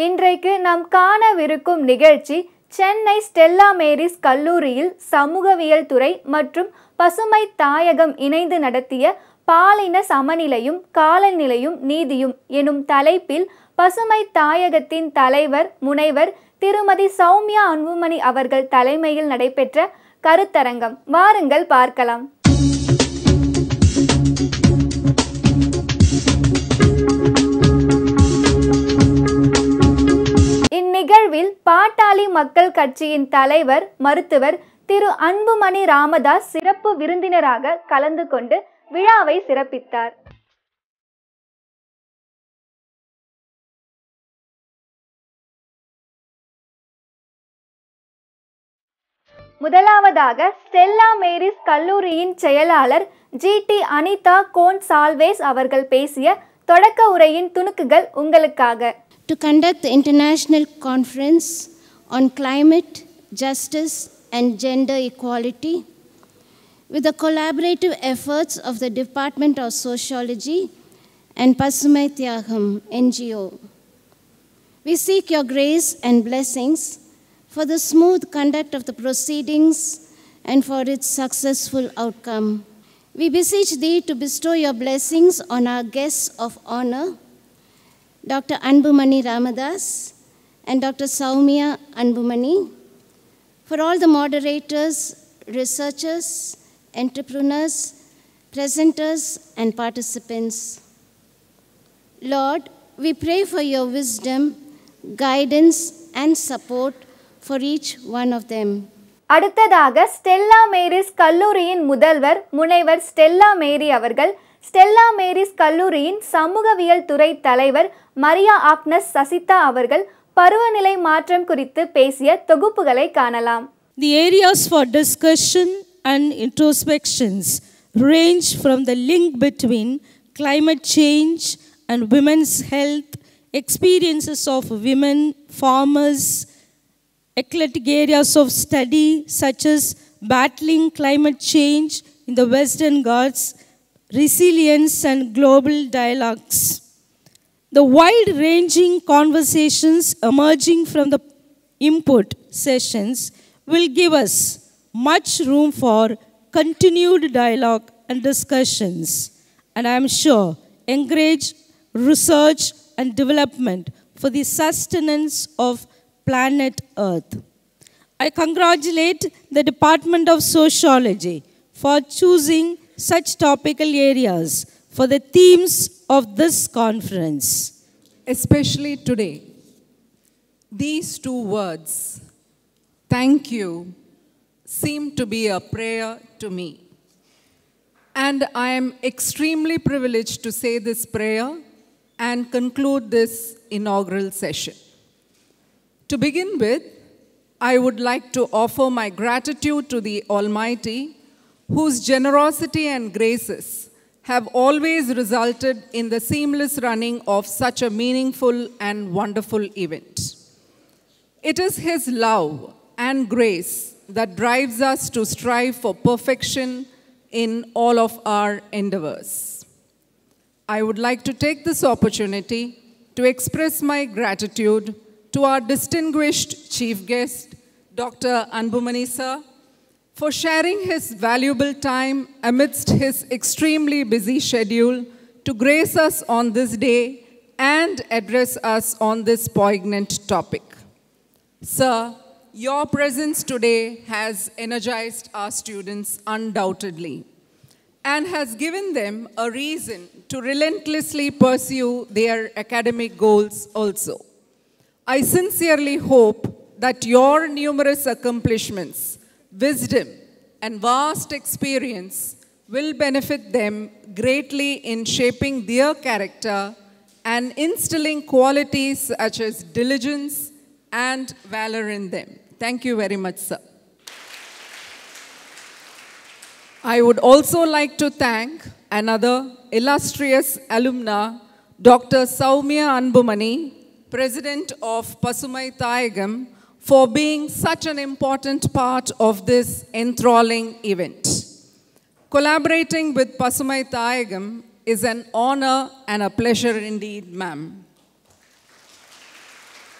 இன்றைக்கு நாம் காணவிருக்கும் நிகழ்ச்சி சென்னை ஸ்டெல்லா மேரிஸ் கல்லூரியில் சமூகவியல் துறை மற்றும் பசுமை தாயகம் இணைந்து நடத்திய பாலின சமநிலையும் காலநிலையும் நீதியும் எனும் தலைப்பில் பசுமை தாயகத்தின் தலைவர் முனைவர் திருமதி சௌமியா அன்புமணி அவர்கள் தலைமையில் நடைபெற்ற கருத்தரங்கம். வாருங்கள் பார்க்கலாம். இந்நிகழ்வில் பாட்டாளி மக்கள் கட்சியின் தலைவர் மருத்துவர் திரு அன்புமணி ராமதாஸ் சிறப்பு விருந்தினராக கலந்து கொண்டு விழாவை சிறப்பித்தார். முதலாவதாக ஸ்டெல்லா மேரிஸ் கல்லூரியின் செயலாளர் ஜி.டி. அனிதா கோன்சால்வேஸ் அவர்கள் பேசிய தொடக்க உரையின் துணுக்குகள் உங்களுக்காக. To conduct the International Conference on Climate, Justice and Gender Equality with the collaborative efforts of the Department of Sociology and Pasumaithayagam NGO. We seek your grace and blessings for the smooth conduct of the proceedings and for its successful outcome. We beseech thee to bestow your blessings on our guests of honor, Dr. Anbumani Ramadas and Dr. Soumya Anbumani, for all the moderators, researchers, entrepreneurs, presenters, and participants. Lord, we pray for your wisdom, guidance, and support for each one of them. அடுத்ததாக Stella Mary's கல்லூரியின் முதல்வர் முனைவர் Stella மேரி அவர்கள் Stella Mary's கல்லூரியின் சமூகவியல் துறை தலைவர் Maria Agnes Sasitha அவர்கள் பருவநிலை மாற்றம் குறித்து பேசிய தொகுப்புகளை காணலாம். The areas for discussion and introspections range from the link between climate change and women's health, experiences of women farmers, eclectic areas of study such as battling climate change in the Western Ghats, resilience and global dialogues. The wide-ranging conversations emerging from the input sessions will give us much room for continued dialogue and discussions, and I am sure encourage research and development for the sustenance of planet Earth. I congratulate the Department of Sociology for choosing such topical areas for the themes of this conference. Especially today, these two words, thank you, seem to be a prayer to me. And I am extremely privileged to say this prayer and conclude this inaugural session. To begin with, I would like to offer my gratitude to the Almighty, whose generosity and graces have always resulted in the seamless running of such a meaningful and wonderful event. It is His love and grace that drives us to strive for perfection in all of our endeavors. I would like to take this opportunity to express my gratitude to our distinguished chief guest, Dr. Anbumani sir, for sharing his valuable time amidst his extremely busy schedule to grace us on this day and address us on this poignant topic. Sir, your presence today has energized our students undoubtedly and has given them a reason to relentlessly pursue their academic goals also. I sincerely hope that your numerous accomplishments, wisdom, and vast experience will benefit them greatly in shaping their character and instilling qualities such as diligence and valor in them. Thank you very much, sir. I would also like to thank another illustrious alumna, Dr. Soumya Anbumani, President of Pasumaithayagam, for being such an important part of this enthralling event. Collaborating with Pasumaithayagam is an honor and a pleasure indeed, ma'am.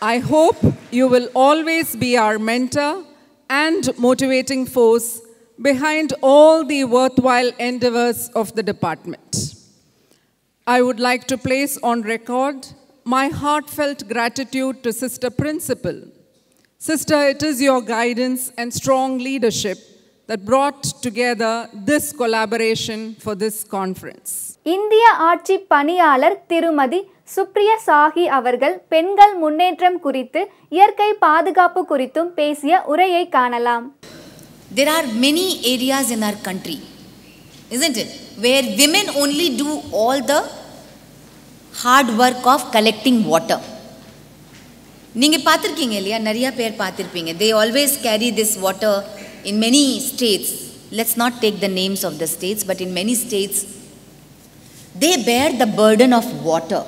I hope you will always be our mentor and motivating force behind all the worthwhile endeavors of the department. I would like to place on record my heartfelt gratitude to Sister Principal. Sister, it is your guidance and strong leadership that brought together this collaboration for this conference. இந்திய ஆட்சி பணியாளர் திருமதி சுப்ரியா சாஹி அவர்கள் பெண்கள் முன்னேற்றம் குறித்து இயற்கை பாதுகாப்பு குறித்தும் பேசிய உரையை காணலாம். There are many areas in our country, isn't it, where women only do all the hard work of collecting water. நீங்க பார்த்திருக்கீங்க இல்லையா, நிறைய பேர் பார்த்திருப்பீங்க. They always carry this water in many states. Let's not take the names of the states, but in many states they bear the burden of water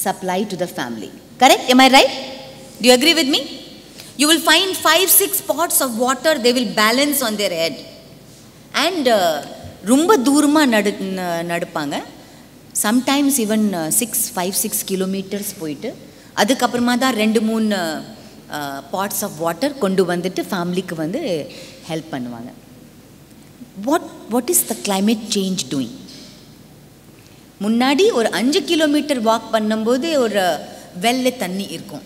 supply to the family. Correct? Am I right? Do you agree with me? You will find 5-6 pots of water they will balance on their head. And ரொம்ப தூரமா நடப்பாங்க. Sometimes even 5-6 kilometers போயிட்டு அதுக்கப்புறமா தான் 2-3 pots of water கொண்டு வந்துட்டு ஃபேமிலிக்கு வந்து ஹெல்ப் பண்ணுவாங்க. What is the climate change doing? முன்னாடி ஒரு 5 கிலோமீட்டர் வாக் பண்ணும்போது ஒரு வெள்ளை தண்ணி இருக்கும்.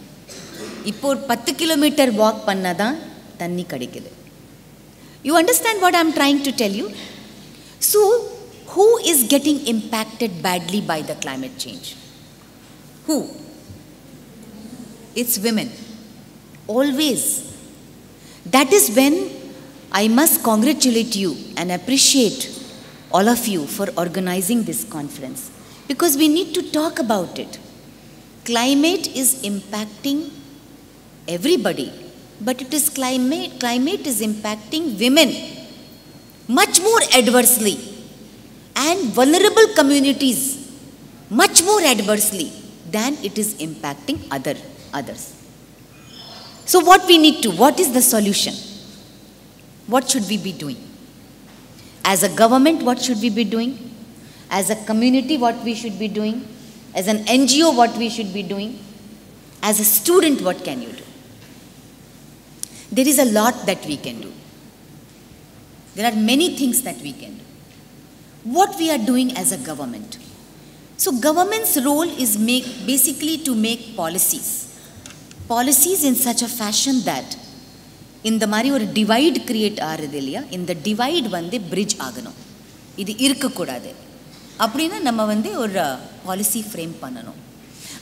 இப்போ ஒரு 10 கிலோமீட்டர் வாக் பண்ணாதான் தண்ணி கிடைக்குது. You understand what I am trying to tell you? So, who is getting impacted badly by the climate change? Who? It's women. Always. That is when I must congratulate you and appreciate all of you for organizing this conference, because we need to talk about it. Climate is impacting everybody, but it is climate is impacting women much more adversely, and vulnerable communities much more adversely than it is impacting others. So what is the solution? What should we be doing? As a government, what should we be doing? As a community, what we should be doing? As an NGO, what we should be doing? As a student, what can you do? There is a lot that we can do. There are many things that we can do. What we are doing as a government? So government's role is basically to make policies in such a fashion that இந்த மாதிரி ஒரு divide create ஆகுது இல்லையா, இந்த divide வந்து bridge ஆகணும். இது இருக்கக்கூடாது அப்படின்னா நம்ம வந்து ஒரு பாலிசி ஃப்ரேம் பண்ணணும்.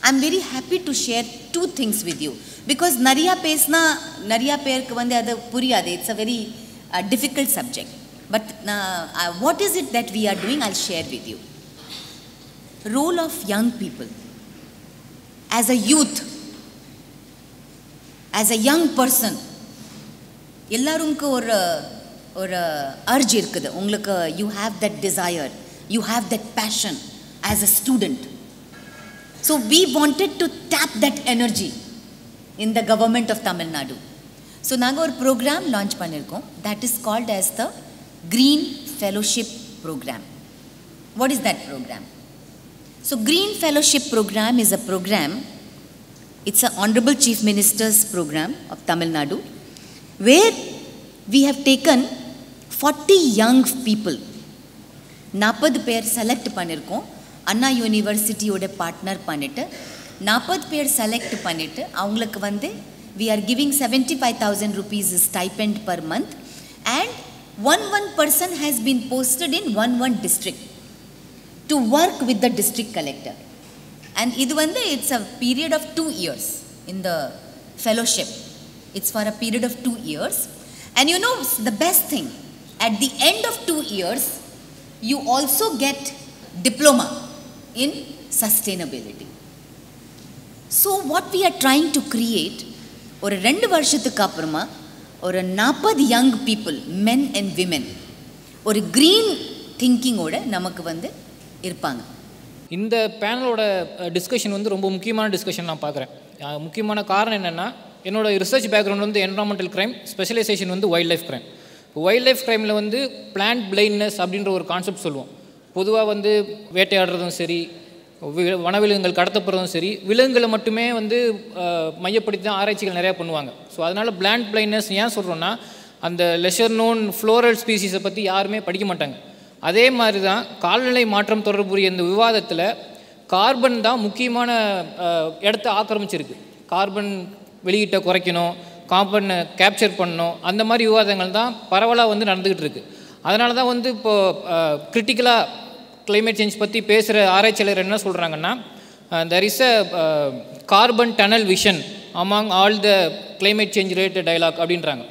I am very happy to share 2 things with you, because நிறையா பேசினா நிறையா பேருக்கு வந்து அது புரியாது. It's a very difficult subject. But what is it that we are doing, I share with you. Role of young people as a youth, as a young person. எல்லாரும்க்கு ஒரு urge இருக்குது உங்களுக்கு. You have that desire, you have that passion as a student. So we wanted to tape that energy in the government of Tamil Nadu. So நாங்கள் ஒரு program launch பண்ணியிருக்கோம். That is called as the Green Fellowship Program. What is that program? So Green Fellowship Program is a program, it's an Honorable Chief Minister's program of Tamil Nadu, where we have taken 40 young people. 40 பேர் select பண்ணியிருக்கோம். அண்ணா யூனிவர்சிட்டியோட partner பண்ணிட்டு 40 பேர் select பண்ணிட்டு அவங்களுக்கு வந்து we are giving 75,000 rupees stipend per month, and one person has been posted in one district to work with the district collector. And idu vande it's a period of 2 years in the fellowship. It's for a period of 2 years. And you know the best thing, at the end of 2 years you also get diploma in sustainability. So what we are trying to create, ஒரு 2 வருஷத்துக்கு அப்புறமா ஒரு 40 young people, men and women, ஒரு green திங்கிங்கோட நமக்கு வந்து இருப்பாங்க. இந்த பேனலோட discussion வந்து ரொம்ப முக்கியமான டிஸ்கஷன் நான் பார்க்குறேன். முக்கியமான காரணம் என்னென்னா, என்னோடய ரிசர்ச் பேக்ரவுண்ட் வந்து என்விரான்மெண்டல் க்ரைம், ஸ்பெஷலைசேஷன் வந்து வைல்ட் லைஃப் க்ரைம். இப்போ வைல்ட் லைஃப் க்ரைமில் வந்து பிளான்ட் பிளைண்ட்னஸ் அப்படின்ற ஒரு கான்செப்ட் சொல்லுவோம். பொதுவாக வந்து வேட்டையாடுறதும் சரி, வனவிலங்குகள் கடத்தப்படுறதும் சரி, விலங்குகளை மட்டுமே வந்து மையப்படுத்தி தான் ஆராய்ச்சிகள் நிறையா பண்ணுவாங்க. ஸோ அதனால் பிளான்ட் பிளைண்ட்னஸ் ஏன் சொல்கிறோன்னா, அந்த லெஷர் நோன் ஃப்ளோரல் ஸ்பீசிஸை பற்றி யாருமே படிக்க மாட்டாங்க. அதே மாதிரி தான் காலநிலை மாற்றம் தொடர்புடைய இந்த விவாதத்தில் கார்பன் தான் முக்கியமான இடத்த ஆக்கிரமிச்சிருக்கு. கார்பன் வெளியீட்டை குறைக்கணும், கார்பனை கேப்சர் பண்ணணும், அந்த மாதிரி விவாதங்கள் தான் பரவலாக வந்து நடந்துக்கிட்டு இருக்குது. அதனால தான் வந்து இப்போது கிரிட்டிக்கலாக கிளைமேட் சேஞ்ச் பற்றி பேசுகிற ஆராய்ச்சியாளர் என்ன சொல்கிறாங்கன்னா, there is a carbon tunnel vision among all the climate change related dialogue அப்படின்றாங்க.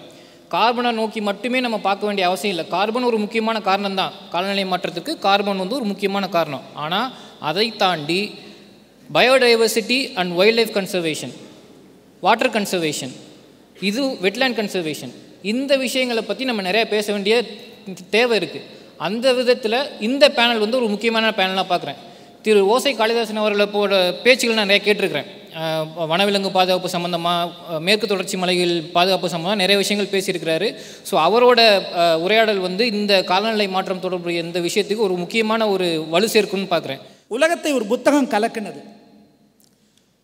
கார்பனை நோக்கி மட்டுமே நம்ம பார்க்க வேண்டிய அவசியம் இல்லை. கார்பன் ஒரு முக்கியமான காரணம் தான், காலநிலை மாற்றத்துக்கு கார்பன் வந்து ஒரு முக்கியமான காரணம். ஆனால் அதை தாண்டி biodiversity and wild life conservation, water conservation, இது வெட்லேண்ட் கன்சர்வேஷன், இந்த விஷயங்களை பற்றி நம்ம நிறைய பேச வேண்டிய தேவை இருக்குது. அந்த விதத்தில் இந்த பேனல் வந்து ஒரு முக்கியமான பேனலாக பார்க்குறேன். திரு ஓசை காளிதாசன் அவர்களோட பேச்சுகள் நான் நிறைய கேட்டிருக்கிறேன். வனவிலங்கு பாதுகாப்பு சம்மந்தமாக, மேற்கு தொடர்ச்சி மலைகள் பாதுகாப்பு சம்மந்தமாக நிறைய விஷயங்கள் பேசியிருக்கிறாரு. ஸோ அவரோட உரையாடல் வந்து இந்த காலநிலை மாற்றம் தொடர்புடைய இந்த விஷயத்துக்கு ஒரு முக்கியமான ஒரு வலு சேர்க்குன்னு பார்க்குறேன். உலகத்தை ஒரு புத்தகம் கலக்குனது.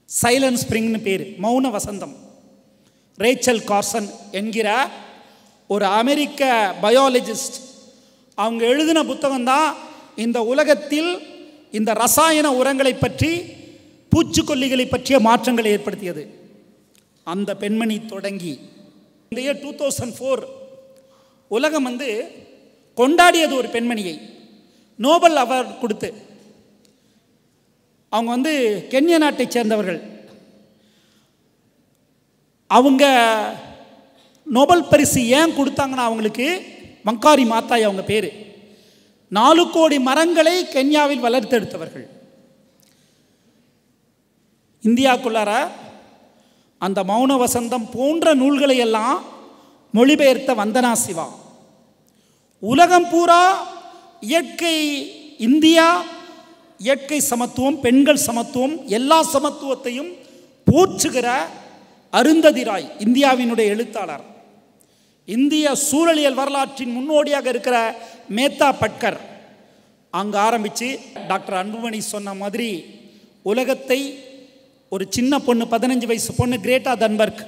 சைலண்ட் ஸ்ப்ரிங்னு பேர், மௌன வசந்தம். ரேச்சல் கார்சன் என்கிற ஒரு அமெரிக்க பயாலஜிஸ்ட் அவங்க எழுதின புத்தகம்தான் இந்த உலகத்தில் இந்த ரசாயன உரங்களை பற்றி, பூச்சிக்கொல்லிகளை பற்றிய மாற்றங்களை ஏற்படுத்தியது. அந்த பெண்மணி தொடங்கி இந்த இயர் 2004 உலகம் வந்து கொண்டாடியது ஒரு பெண்மணியை, நோபல் அவார்டு கொடுத்து. அவங்க வந்து கென்யா நாட்டை சேர்ந்தவர்கள். அவங்க நோபல் பரிசு ஏன் கொடுத்தாங்கன்னா, அவங்களுக்கு மங்காரி மாத்தாய் அவங்க பேர். 4 கோடி மரங்களை கென்யாவில் வளர்த்தெடுத்தவர்கள். இந்தியாவுக்குள்ளார அந்த மௌன வசந்தம் போன்ற நூல்களை எல்லாம் மொழிபெயர்த்த வந்தனா சிவா. உலகம் பூரா இயற்கை, இந்தியா இயற்கை சமத்துவம், பெண்கள் சமத்துவம், எல்லா சமத்துவத்தையும் போற்றுகிற அருந்ததி ராய் இந்தியாவினுடைய எழுத்தாளர். இந்திய சூழலியல் வரலாற்றின் முன்னோடியாக இருக்கிற மேத்தா பட்கர். அங்கே ஆரம்பித்து டாக்டர் அன்புமணி சொன்ன மாதிரி உலகத்தை ஒரு சின்ன பொண்ணு, 15 வயசு பொண்ணு கிரேட்டா தன்பர்க்,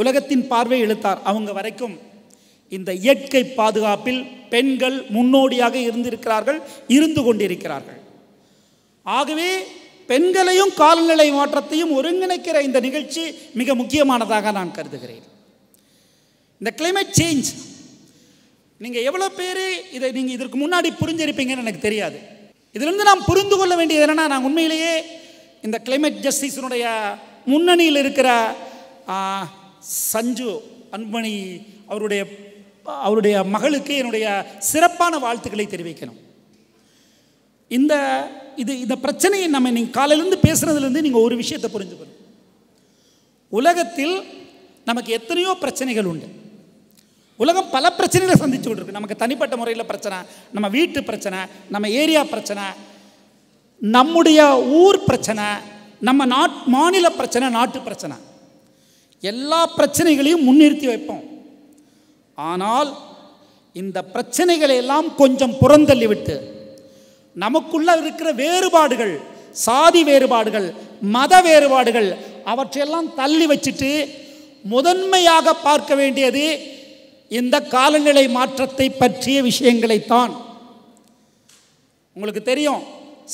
உலகத்தின் பார்வை இழுத்தார். அவங்க வரைக்கும் இந்த இயற்கை பாதுகாப்பில் பெண்கள் முன்னோடியாக இருந்திருக்கிறார்கள், இருந்து கொண்டிருக்கிறார்கள். ஆகவே பெண்களையும் காலநிலை மாற்றத்தையும் ஒருங்கிணைக்கிற இந்த நிகழ்ச்சி மிக முக்கியமானதாக நான் கருதுகிறேன். இந்த கிளைமேட் சேஞ்ச் நீங்கள் எவ்வளோ பேர் இதை நீங்கள் இதற்கு முன்னாடி புரிஞ்சிருப்பீங்கன்னு எனக்கு தெரியாது. இதிலிருந்து நாம் புரிந்து கொள்ள வேண்டியது என்னென்னா, நான் உண்மையிலேயே இந்த கிளைமேட் ஜஸ்டிஸினுடைய முன்னணியில் இருக்கிற சஞ்சு அன்பணி அவருடைய மகளுக்கு என்னுடைய சிறப்பான வாழ்த்துக்களை தெரிவிக்கணும். இந்த பிரச்சனையை நம்ம நீங்கள் காலையிலேருந்து பேசுகிறதுலேருந்து நீங்கள் ஒரு விஷயத்தை புரிஞ்சுக்கணும். உலகத்தில் நமக்கு எத்தனையோ பிரச்சனைகள் உண்டு. உலகம் பல பிரச்சனைகளை சந்திச்சு கொண்டிருக்கு. நமக்கு தனிப்பட்ட முறையில் பிரச்சனை, நம்ம வீட்டு பிரச்சனை, நம்ம ஏரியா பிரச்சனை, நம்முடைய ஊர் பிரச்சனை, நம்ம மாநில பிரச்சனை, நாட்டு பிரச்சனை, எல்லா பிரச்சனைகளையும் முன்னிறுத்தி வைப்போம். ஆனால் இந்த பிரச்சனைகளை எல்லாம் கொஞ்சம் புறந்தள்ளிவிட்டு நமக்குள்ள இருக்கிற வேறுபாடுகள், சாதி வேறுபாடுகள், மத வேறுபாடுகள், அவற்றையெல்லாம் தள்ளி வச்சுட்டு முதன்மையாக பார்க்க வேண்டியது இந்த காலநிலை மாற்றத்தை பற்றிய விஷயங்களைத்தான். உங்களுக்கு தெரியும்,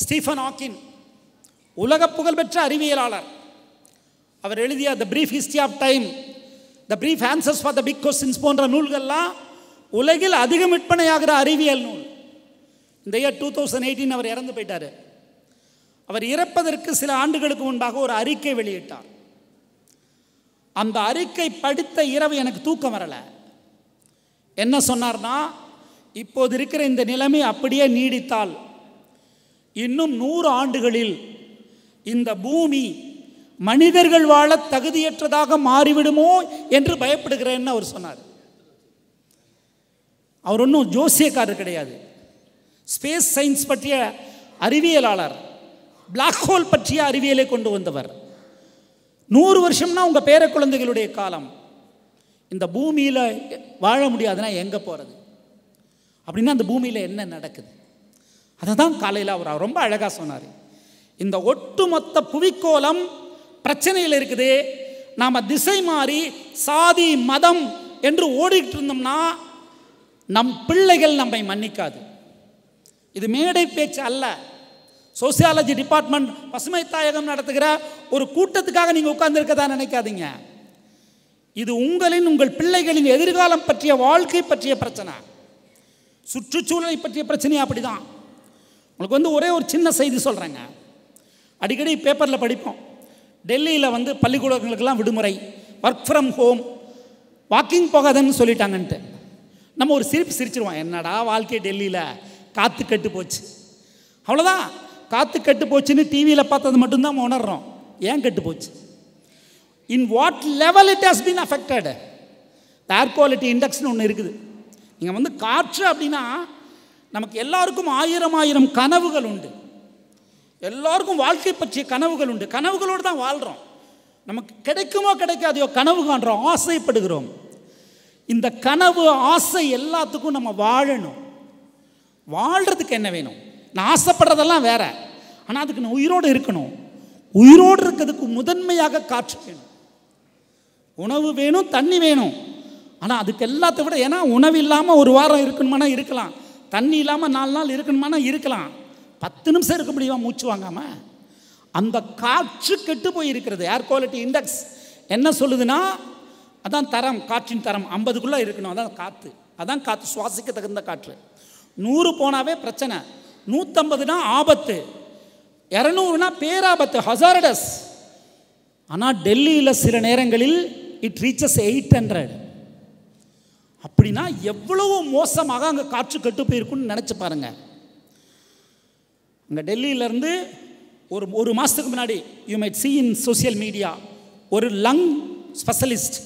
ஸ்டீஃபன் ஹாக்கின் உலக புகழ்பெற்ற அறிவியலாளர். அவர் எழுதிய the brief history of time, the brief answers for the big questions போன்ற நூல்கள்லாம் உலகில் அதிகம் விற்பனையாகிற அறிவியல் நூல். இந்த இயர் 2018 அவர் இறந்து போயிட்டார். அவர் இறப்பதற்கு சில ஆண்டுகளுக்கு முன்பாக ஒரு அறிக்கை வெளியிட்டார். அந்த அறிக்கை படித்த இரவு எனக்கு தூக்கம் வரலை. என்ன சொன்னார்னா, இப்போது இருக்கிற இந்த நிலைமை அப்படியே நீடித்தால் இன்னும் 100 ஆண்டுகளில் இந்த பூமி மனிதர்கள் வாழ தகுதியற்றதாக மாறிவிடுமோ என்று பயப்படுகிறேன்னு அவர் சொன்னார். அவர் ஒன்றும் ஜோசியக்காரர் கிடையாது, ஸ்பேஸ் சயின்ஸ் பற்றிய அறிவியலாளர், பிளாக் ஹோல் பற்றிய அறிவியலை கொண்டு வந்தவர். 100 வருஷம்னா உங்கள் பேர குழந்தைகளுடைய காலம். இந்த பூமியில் வாழ முடியாதுன்னா எங்கே போகிறது? அப்படின்னா அந்த பூமியில் என்ன நடக்குது? அதை தான் காலையில் அவர் ரொம்ப அழகாக சொன்னார். இந்த ஒட்டுமொத்த புவிக்கோளம் பிரச்சனையில் இருக்குது. நாம் திசை மாறி சாதி மதம் என்று ஓடிட்டு இருந்தோம்னா நம் பிள்ளைகள் நம்மை மன்னிக்காது. இது மேடை பேச்சு அல்ல. சோசியாலஜி டிபார்ட்மெண்ட் பசுமை தாயகம் நடத்துகிற ஒரு கூட்டத்துக்காக நீங்கள் உட்கார்ந்துருக்கதா நினைக்காதீங்க. இது உங்கள் பிள்ளைகளின் எதிர்காலம் பற்றிய, வாழ்க்கை பற்றிய பிரச்சனை, சுற்றுச்சூழலை பற்றிய பிரச்சனையும் அப்படி தான். உங்களுக்கு ஒரே ஒரு சின்ன செய்தி சொல்கிறேங்க. அடிக்கடி பேப்பரில் படிப்போம், டெல்லியில் பள்ளிக்கூடங்களுக்கெல்லாம் விடுமுறை, ஒர்க் ஃப்ரம் ஹோம், வாக்கிங் போகாதன்னு சொல்லிட்டாங்கன்ட்டு. நம்ம ஒரு சிரிச்சிருவோம், என்னடா வாழ்க்கை டெல்லியில் காற்று கெட்டு போச்சு, அவ்வளோதான். காற்று கெட்டு போச்சுன்னு டிவியில் பார்த்தது மட்டும்தான் உணர்றோம். ஏன் கெட்டு போச்சு? In what level it has been affected. Air quality இண்டெக்ஸ்னு ஒன்று இருக்குது. நீங்கள் காற்று அப்படின்னா நமக்கு எல்லாருக்கும் ஆயிரம் கனவுகள் உண்டு. எல்லாருக்கும் வாழ்க்கை பற்றிய கனவுகள் உண்டு. கனவுகளோடு தான் வாழ்கிறோம். நமக்கு கிடைக்குமோ கிடைக்காதையோ கனவு காண்றோம், ஆசைப்படுகிறோம். இந்த கனவு ஆசை எல்லாத்துக்கும் நம்ம வாழணும். வாழ்கிறதுக்கு என்ன வேணும்? நான் ஆசைப்படுறதெல்லாம் வேற, ஆனால் அதுக்கு நான் உயிரோடு இருக்கணும். உயிரோடு இருக்கிறதுக்கு முதன்மையாக காற்று வேணும், உணவு வேணும், தண்ணி வேணும். ஆனால் அதுக்கு எல்லாத்த விட, ஏன்னா உணவு இல்லாமல் ஒரு வாரம் இருக்கணுமானா இருக்கலாம், தண்ணி இல்லாமல் 4 நாள் இருக்கணுமானா இருக்கலாம், 10 நிமிஷம் இருக்க முடியுமா மூச்சு வாங்காமல்? அந்த காற்று கெட்டு போய் இருக்கிறது. ஏர் குவாலிட்டி இண்டெக்ஸ் என்ன சொல்லுதுன்னா, அதான் தரம், காற்றின் தரம் 50க்குள்ளே இருக்கணும். அதான் காற்று, அதான் காற்று, சுவாசிக்க தகுந்த காற்று. 100 போனாவே பிரச்சனை, 150னா ஆபத்து, 200னா பேராபத்து, ஹசார்டஸ். ஆனால் டெல்லியில் சில நேரங்களில் இட் ரீச்சஸ் 800. அப்படின்னா எவ்வளவு மோசமாக அங்கே காற்று கெட்டு போயிருக்குன்னு நினச்சி பாருங்கள். அங்கே டெல்லியிலேருந்து ஒரு மாதத்துக்கு முன்னாடி you might see in social media, ஒரு லங் ஸ்பெஷலிஸ்ட்,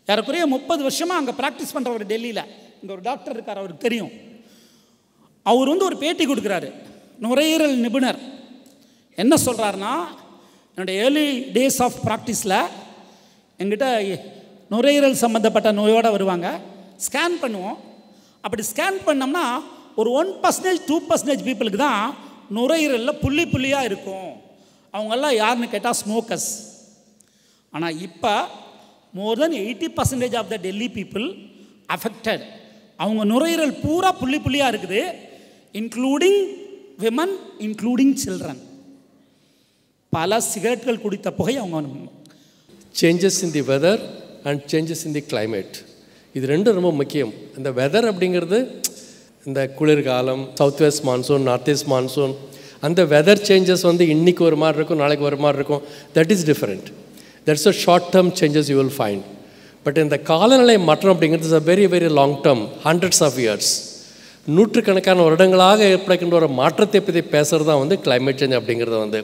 யாருக்குறைய 30 வருஷமாக அங்கே ப்ராக்டிஸ் பண்ணுறவர் டெல்லியில். இங்கே ஒரு டாக்டர் இருக்கார், அவருக்கு தெரியும். அவர் ஒரு பேட்டி கொடுக்குறாரு, நுரையீரல் நிபுணர். என்ன சொல்கிறாருன்னா, என்னுடைய ஏர்லி டேஸ் ஆஃப் ப்ராக்டிஸில் எங்கிட்ட நுரையீரல் சம்மந்தப்பட்ட நோயோடு வருவாங்க, ஸ்கேன் பண்ணுவோம். அப்படி ஸ்கேன் பண்ணோம்னா ஒரு 1% 2% பீப்புளுக்கு தான் நுரையீரலில் புள்ளியாக இருக்கும். அவங்கெல்லாம் யாருன்னு கேட்டால் ஸ்மோக்கர்ஸ். ஆனால் இப்போ more than 80% of the Delhi people affected. அவங்க நுரையீரல் பூரா புள்ளியாக இருக்குது, இன்க்ளூடிங் விமன், இன்க்ளூடிங் சில்ட்ரன். பல சிகரெட்கள் குடித்த புகை அவங்க. Changes in the weather and changes in the climate, இது ரெண்டும் ரொம்ப முக்கியம். இந்த வெதர் அப்படிங்கிறது இந்த குளிர்காலம், south west monsoon, north east monsoon, அந்த வெதர் சேஞ்சஸ் இன்றைக்கி ஒரு மாதிரி இருக்கும், நாளைக்கு ஒரு மாதிரி இருக்கும். That is different. That's a short term changes you will find. But இந்த காலநிலை மாற்றம் அப்படிங்கிறது is a very very long term, hundreds of years, நூற்றுக்கணக்கான வருடங்களாக ஏற்படுகின்ற ஒரு மாற்றத்தை பற்றி பேசுகிறது தான் கிளைமேட் சேஞ்ச் அப்படிங்கிறது.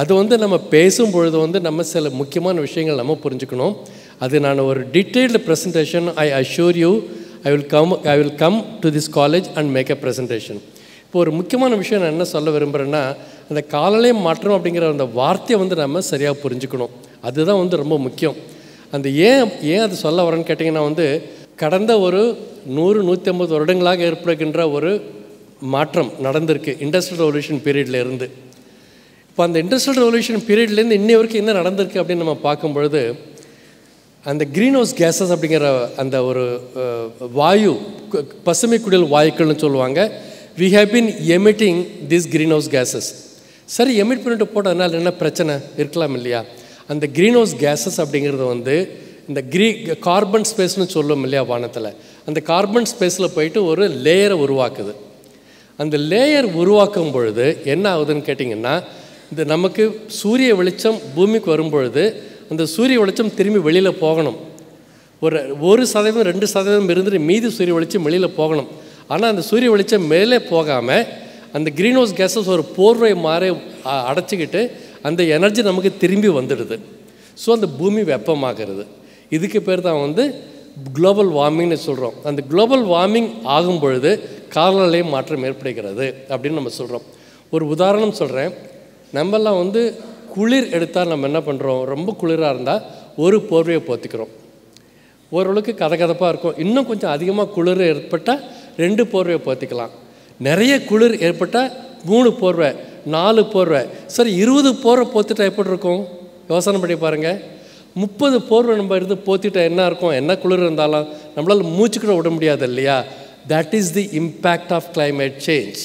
அது நம்ம பேசும்பொழுது நம்ம சில முக்கியமான விஷயங்கள் நம்ம புரிஞ்சுக்கணும். அது நான் ஒரு detailed presentation, I assure you, I will come to this college and make a presentation. இப்போ ஒரு முக்கியமான விஷயம் நான் என்ன சொல்ல விரும்புகிறேன்னா, அந்த காலநிலை மாற்றம் அப்படிங்கிற அந்த வார்த்தையை நம்ம சரியாக புரிஞ்சுக்கணும். அதுதான் ரொம்ப முக்கியம். அந்த ஏன் அது சொல்ல வரேன்னு கேட்டிங்கன்னா, கடந்த ஒரு 100-150 வருடங்களாக ஏற்படுகின்ற ஒரு மாற்றம் நடந்திருக்கு இண்டஸ்ட்ரியல் ரெவல்யூஷன் பீரியட்லேருந்து. இப்போ அந்த இண்டஸ்ட்ரியல் ரெவல்யூஷன் பீரியட்லேருந்து இன்னி வரைக்கும் என்ன நடந்திருக்கு அப்படின்னு நம்ம பார்க்கும்பொழுது, அந்த க்ரீன் ஹவுஸ் கேஸஸ் அப்படிங்கிற அந்த ஒரு வாயு, பசுமை குடில் வாயுக்கள்னு சொல்லுவாங்க, we have been emitting this green house gases. சரி, எமிட் பண்ணிட்டு போட்டதுனால என்ன பிரச்சனை இருக்கலாம் இல்லையா? அந்த க்ரீன் ஹவுஸ் கேஸஸ் அப்படிங்கிறது இந்த கார்பன் ஸ்பேஸ்னு சொல்லும் இல்லையா வானத்தில், அந்த கார்பன் ஸ்பேஸில் போயிட்டு ஒரு லேயரை உருவாக்குது. அந்த லேயர் உருவாக்கும் பொழுது என்ன ஆகுதுன்னு கேட்டிங்கன்னா, இந்த நமக்கு சூரிய வெளிச்சம் பூமிக்கு வரும்பொழுது அந்த சூரிய வெளிச்சம் திரும்பி வெளியில் போகணும். 1% 2% இருந்துட்டு மீதி சூரிய வெளிச்சம் வெளியில் போகணும். ஆனால் அந்த சூரிய வெளிச்சம் மேலே போகாமல் அந்த க்ரீன் ஹவுஸ் கேஸஸ் ஒரு போர்வை மாதிரி அடைச்சிக்கிட்டு அந்த எனர்ஜி நமக்கு திரும்பி வந்துடுது. ஸோ அந்த பூமி வெப்பமாகிறது. இதுக்கு பேர் தான் குளோபல் வார்மிங்னு சொல்கிறோம். அந்த குளோபல் வார்மிங் ஆகும் பொழுது காலநிலை மாற்றம் ஏற்படுகிறது அப்படின்னு நம்ம சொல்கிறோம். ஒரு உதாரணம் சொல்கிறேன். நம்மெல்லாம் குளிர் எடுத்தால் நம்ம என்ன பண்ணுறோம், ரொம்ப குளிராக இருந்தால் ஒரு போர்வையை போத்திக்கிறோம், ஓரளவுக்கு கதகதப்பாக இருக்கும். இன்னும் கொஞ்சம் அதிகமாக குளிர் ஏற்பட்டால் 2 போர்வையை போத்திக்கலாம். நிறைய குளிர் ஏற்பட்டால் 3 போர்வை, 4 போர்வை. சரி 20 போர்வை போத்திட்டா எப்படி இருக்கும்? யோசனை பண்ணி பாருங்கள். 30 போர்வை நம்ம இருந்து போத்திட்டா என்ன இருக்கும்? என்ன குளிர் இருந்தாலும் நம்மளால் மூச்சுக்கிட்ட விட முடியாது இல்லையா? That is the impact of climate change.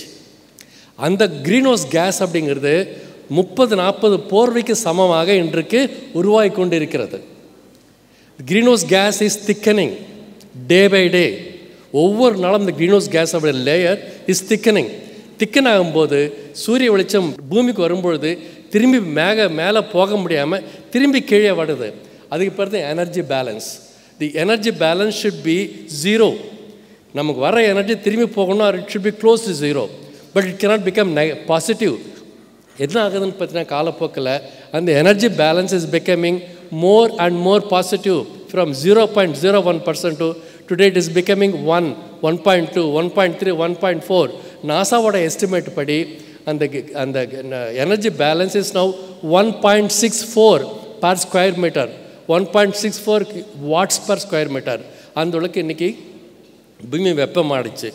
அந்த க்ரீன் ஹவுஸ் கேஸ் அப்படிங்கிறது 30-40 போர்வைக்கு சமமாக இன்றைக்கு உருவாகி கொண்டு இருக்கிறது. Green house gas is thickening day by day. ஒவ்வொரு நாளும் இந்த க்ரீன் ஹவுஸ் கேஸ் அவருடைய லேயர் இஸ் திக்கனிங். திக்கன் ஆகும்போது சூரிய வெளிச்சம் பூமிக்கு வரும்பொழுது திரும்பி மேலே போக முடியாமல் திரும்பி கீழே வருது. அதுக்கு பிறகு energy balance. The energy balance should be 0. நமக்கு வர எனர்ஜி திரும்பி போகணும், it should be close to 0. But it cannot become positive. என்ன ஆகுதுன்னு பார்த்தீங்கன்னா காலப்போக்கில் அந்த energy balance is becoming more and more positive from 0.01% to today it is becoming 1, 1.2, 1.3, 1.4. நாசாவோட estimate படி அந்த energy balance is now 1.64 per square meter, 1.64 watts per square meter. அந்த அளவுக்கு இன்றைக்கி பூமி வெப்பமாகிடுச்சு.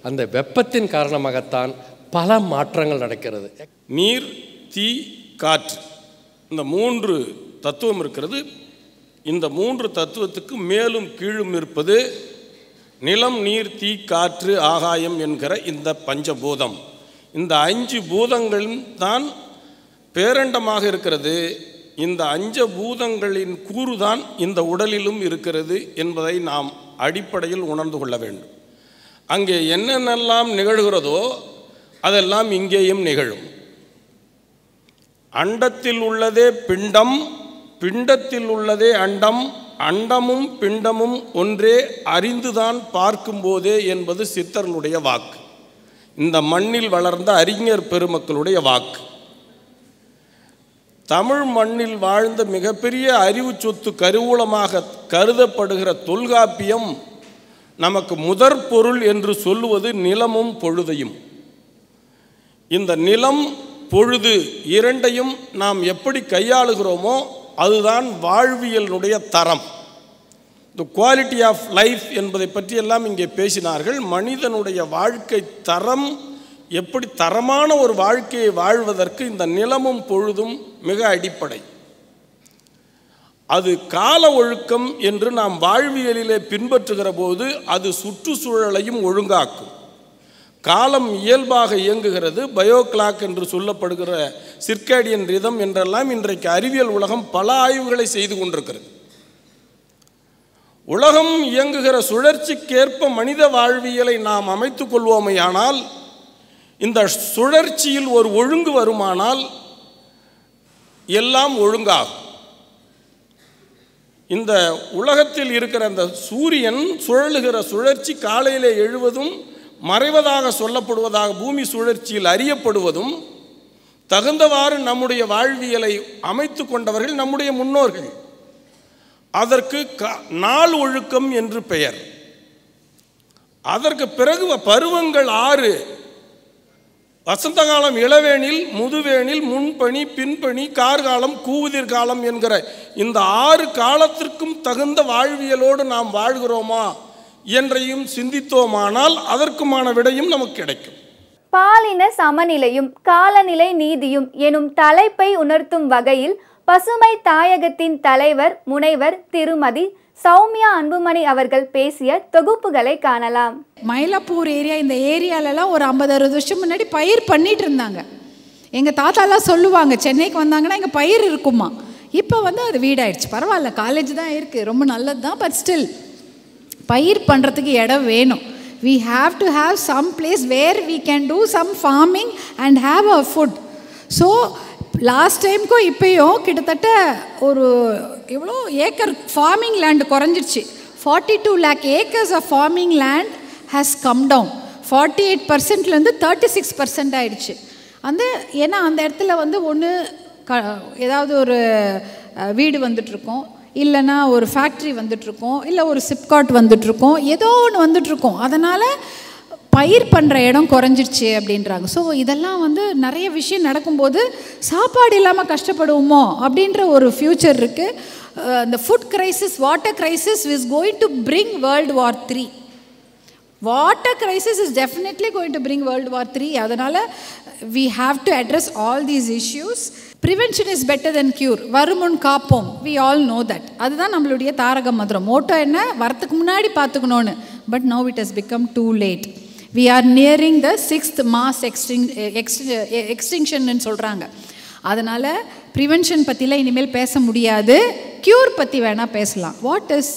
அந்த வெப்பத்தின் காரணமாகத்தான் பல மாற்றங்கள் நடக்கிறது. நீர், தீ, காற்று, இந்த 3 தத்துவம் இருக்கிறது. இந்த 3 தத்துவத்துக்கு மேலும் கீழும் இருப்பது நிலம், நீர், தீ, காற்று, ஆகாயம் என்கிற இந்த பஞ்சபூதம். இந்த 5 பூதங்களும் தான் பேரண்டமாக இருக்கிறது. இந்த 5 பூதங்களின் கூறுதான் இந்த உடலிலும் இருக்கிறது என்பதை நாம் அடிப்படையில் உணர்ந்து கொள்ள வேண்டும். அங்கே என்னென்னலாம் நிகழ்கிறதோ அதெல்லாம் இங்கேயும் நிகழும். அண்டத்தில் உள்ளதே பிண்டம், பிண்டத்தில் உள்ளதே அண்டம், அண்டமும் பிண்டமும் ஒன்றே அறிந்துதான் பார்க்கும்போதே என்பது சித்தர்களுடைய வாக்கு. இந்த மண்ணில் வளர்ந்த அறிஞர் பெருமக்களுடைய வாக்கு. தமிழ் மண்ணில் வாழ்ந்த மிகப்பெரிய அறிவு சொத்து கருவூலமாக கருதப்படுகிற தொல்காப்பியம் நமக்கு முதற் பொருள் என்று சொல்லுவது நிலமும் பொழுதையும். இந்த நிலம், பொழுது இரண்டையும் நாம் எப்படி கையாளுகிறோமோ அதுதான் வாழ்வியலுடைய தரம். தி குவாலிட்டி ஆஃப் லைஃப் என்பதை பற்றியெல்லாம் இங்கே பேசினார்கள். மனிதனுடைய வாழ்க்கை தரம், எப்படி தரமான ஒரு வாழ்க்கையை வாழ்வதற்கு இந்த நிலமும் பொழுதும் மிக அடிப்படை. அது கால ஒழுக்கம் என்று நாம் வாழ்வியலிலே பின்பற்றுகிற போது அது சுற்றுச்சூழலையும் ஒழுங்காக்கும். காலம் இயல்பாக இயங்குகிறது. பயோ கிளாக் என்று சொல்லப்படுகிற சிர்காடியன் ரிதம் என்றெல்லாம் இன்றைக்கு அறிவியல் உலகம் பல ஆய்வுகளை செய்து கொண்டிருக்கிறது. உலகம் இயங்குகிற சுழற்சிக்கேற்ப மனித வாழ்வியலை நாம் அமைத்துக் கொள்வோமையானால், இந்த சுழற்சியில் ஒரு ஒழுங்கு வருமானால் எல்லாம் ஒழுங்காகும். இந்த உலகத்தில் இருக்கிற அந்த சூரியன் சுழலுகிற சுழற்சி காலையிலே எழுவதும் மறைவதாக சொல்லப்படுவதாக பூமி சுழற்சியில் அறியப்படுவதும் தகுந்தவாறு நம்முடைய வாழ்வியலை அமைத்து கொண்டவர்கள் நம்முடைய முன்னோர்கள். அதற்கு நாள் ஒழுக்கம் என்று பெயர். அதற்கு பிறகு பருவங்கள் 6: வசந்த காலம், இளவேனில், முதுவேனில், முன்பனி, பின்பனி, கார்காலம், கூவுதிர் காலம் என்கிற இந்த 6 காலத்திற்கும் தகுந்த வாழ்வியலோடு நாம் வாழ்கிறோமா என்றையும் சிந்தித்தோமானால் அதற்குமான விடையும் நமக்கு கிடைக்கும். பாலின சமநிலையும் காலநிலை நீதியும் எனும் தலைப்பை உணர்த்தும் வகையில் பசுமை தாயகத்தின் தலைவர் முனைவர் திருமதி சௌமியா அன்புமணி அவர்கள் பேசிய தொகுப்புகளை காணலாம். மயிலாப்பூர் ஏரியா, இந்த ஏரியாலலாம் ஒரு 50-60 வருஷம் முன்னாடி பயிர் பண்ணிட்டு இருந்தாங்க. எங்கள் தாத்தாலாம் சொல்லுவாங்க, சென்னைக்கு வந்தாங்கன்னா இங்கே பயிர் இருக்குமா. இப்போ அது வீடாயிடுச்சு. பரவாயில்ல, காலேஜ் தான் இருக்குது, ரொம்ப நல்லது தான். பட் ஸ்டில் பயிர் பண்ணுறதுக்கு இடம் வேணும். We have to have some place where we can do some farming and have our food. So last டைமுக்கும் இப்போயும் கிட்டத்தட்ட ஒரு எவ்வளோ ஏக்கர் ஃபார்மிங் லேண்டு குறைஞ்சிருச்சு. 42 lakh acres of farming land has come down. 48%லேருந்து 36% ஆயிடுச்சு. ஏன்னா அந்த இடத்துல ஒன்று ஏதாவது ஒரு வீடு வந்துட்டுருக்கோம், இல்லைன்னா ஒரு ஃபேக்ட்ரி வந்துட்டுருக்கோம், இல்லை ஒரு சிப்காட் வந்துட்டுருக்கோம், ஏதோ ஒன்று வந்துட்டுருக்கோம். அதனால் பயிர் பண்ணுற இடம் குறைஞ்சிருச்சு அப்படின்றாங்க. ஸோ இதெல்லாம் நிறைய விஷயம் நடக்கும்போது சாப்பாடு இல்லாமல் கஷ்டப்படுவோமோ அப்படின்ற ஒரு ஃப்யூச்சர் இருக்குது. இந்த food crisis, water crisis is going to bring World War III. Water crisis is definitely going to bring World War III. அதனால் we have to address all these issues. Prevention is better than cure. வருமுன் காப்போம். We all know that. அதுதான் நம்மளுடைய தாரக மந்திரம். Moto என்ன, வரத்துக்கு முன்னாடி பார்த்துக்கணும்னு. But now it has become too late. We are nearing the 6th mass extinction ன்னு சொல்கிறாங்க. அதனால் ப்ரிவென்ஷன் பற்றிலாம் இனிமேல் பேச முடியாது. க்யூர் பற்றி வேணால் பேசலாம். What is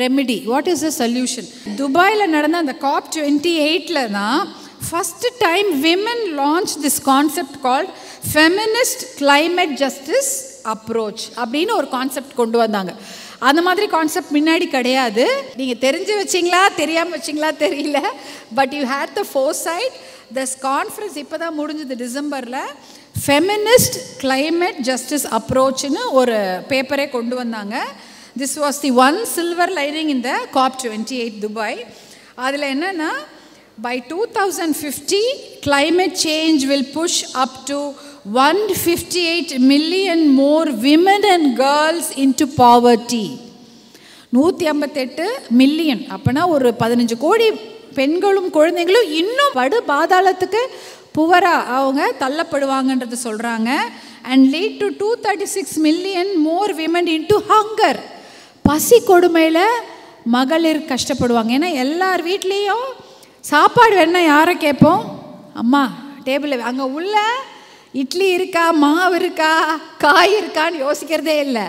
remedy, what is the solution? துபாயில் நடந்த அந்த COP28 தான் first time women launch this concept called feminist climate justice approach அப்படின்னு ஒரு கான்செப்ட் கொண்டு வந்தாங்க. அந்த மாதிரி கான்செப்ட் முன்னாடி கிடையாது. நீங்கள் தெரிஞ்சு வச்சிங்களா தெரியாமல் வச்சிங்களா தெரியல, but you had the foresight. This conference இப்போ தான் முடிஞ்சது டிசம்பரில். ஃபெமினிஸ்ட் கிளைமேட் ஜஸ்டிஸ் அப்ரோச்னு ஒரு பேப்பரே கொண்டு வந்தாங்க. This was the one silver lining in the COP28 Dubai. அதில் என்னென்னா, by 2050 climate change will push up to 158 million more women and girls into poverty. 158 million, அப்போனா ஒரு 15 கோடி பெண்களும் குழந்தைகளும் இன்னும் படு பாதாளத்துக்கு புவராக அவங்க தள்ளப்படுவாங்கன்றது சொல்கிறாங்க. and lead to 236 million more women into hunger. பசி கொடுமையில் மகளிர் கஷ்டப்படுவாங்க. ஏன்னா எல்லார் வீட்லேயும் சாப்பாடு வேணால் யாரை கேட்போம்? அம்மா டேபிளில் அங்கே உள்ள இட்லி இருக்கா, மாவு இருக்கா, காய் இருக்கான்னு யோசிக்கிறதே இல்லை.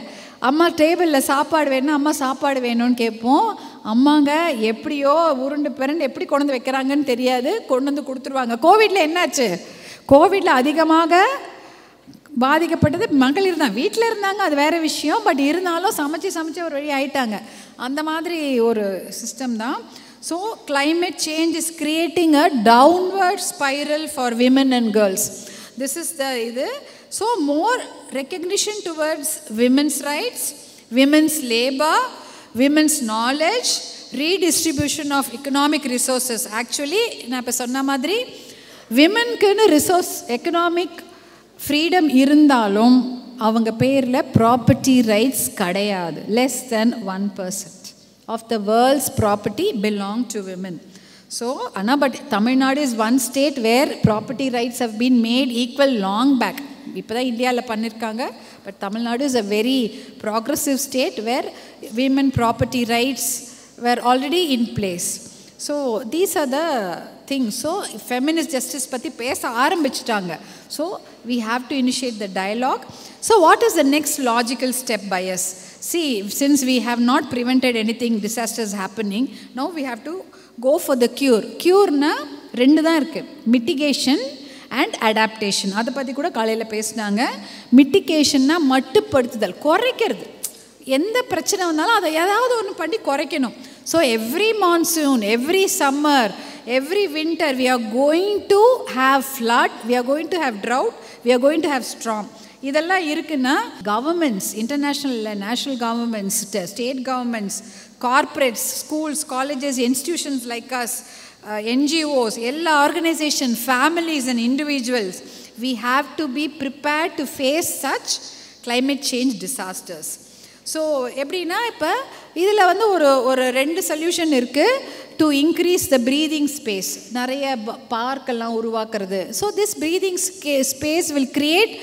அம்மா டேபிளில் சாப்பாடு வேணும், அம்மா சாப்பாடு வேணும்னு கேட்போம். அம்மாங்க எப்படியோ உருண்டு பிறண்டு எப்படி கொண்டு வந்து வைக்கிறாங்கன்னு தெரியாது, கொண்டு வந்து கொடுத்துருவாங்க. கோவிடில் என்னாச்சு? கோவிடில் அதிகமாக பாதிக்கப்பட்டது மகளிர் தான். வீட்டில் இருந்தாங்க, அது வேறு விஷயம். பட் இருந்தாலும் சமைச்சு ஒரு வழி ஆயிட்டாங்க. அந்த மாதிரி ஒரு சிஸ்டம் தான். So climate change is creating a downward spiral for women and girls. This is the இது. So more recognition towards women's rights, women's labor, women's knowledge, redistribution of economic resources. Actually நான் இப்போ சொன்ன மாதிரி விமென்க்குன்னு resource economic freedom இருந்தாலும் அவங்க பேரில் property rights கிடையாது. Less then 1% of the world's property belong to women. So ஆனால் but Tamil Nadu is one state where property rights have been made equal long back. இப்போ தான் இந்தியாவில் பண்ணியிருக்காங்க. But Tamil Nadu is a very progressive state where women property rights were already in place. So these are the things. So feminist justice பற்றி பேச ஆரம்பிச்சிட்டாங்க. So we have to initiate the dialogue. So what is the next logical step by us? See, since we have not prevented anything disasters happening, now we have to go for the cure. Cure-na ரெண்டு தான் இருக்குது, mitigation and adaptation. அதை பற்றி கூட காலையில் பேசினாங்க. மிட்டிகேஷன்னா மட்டுப்படுத்துதல், குறைக்கிறது. எந்த பிரச்சனை வந்தாலும் அதை ஏதாவது ஒன்று பண்ணி குறைக்கணும். So every monsoon, every summer, every winter we are going to have flood, we are going to have drought, we are going to have storm. இதெல்லாம் இருக்குன்னா governments, international national governments, state governments, corporates, schools, colleges, institutions like us, NGOs, எல்லா organisation, families and individuals, we have to be prepared to face such climate change disasters. So எப்படின்னா இப்போ இதில் வந்து ஒரு ரெண்டு solution இருக்குது. To increase the breathing space, நிறைய பார்க்கெல்லாம் உருவாக்குறது. So this breathing space will create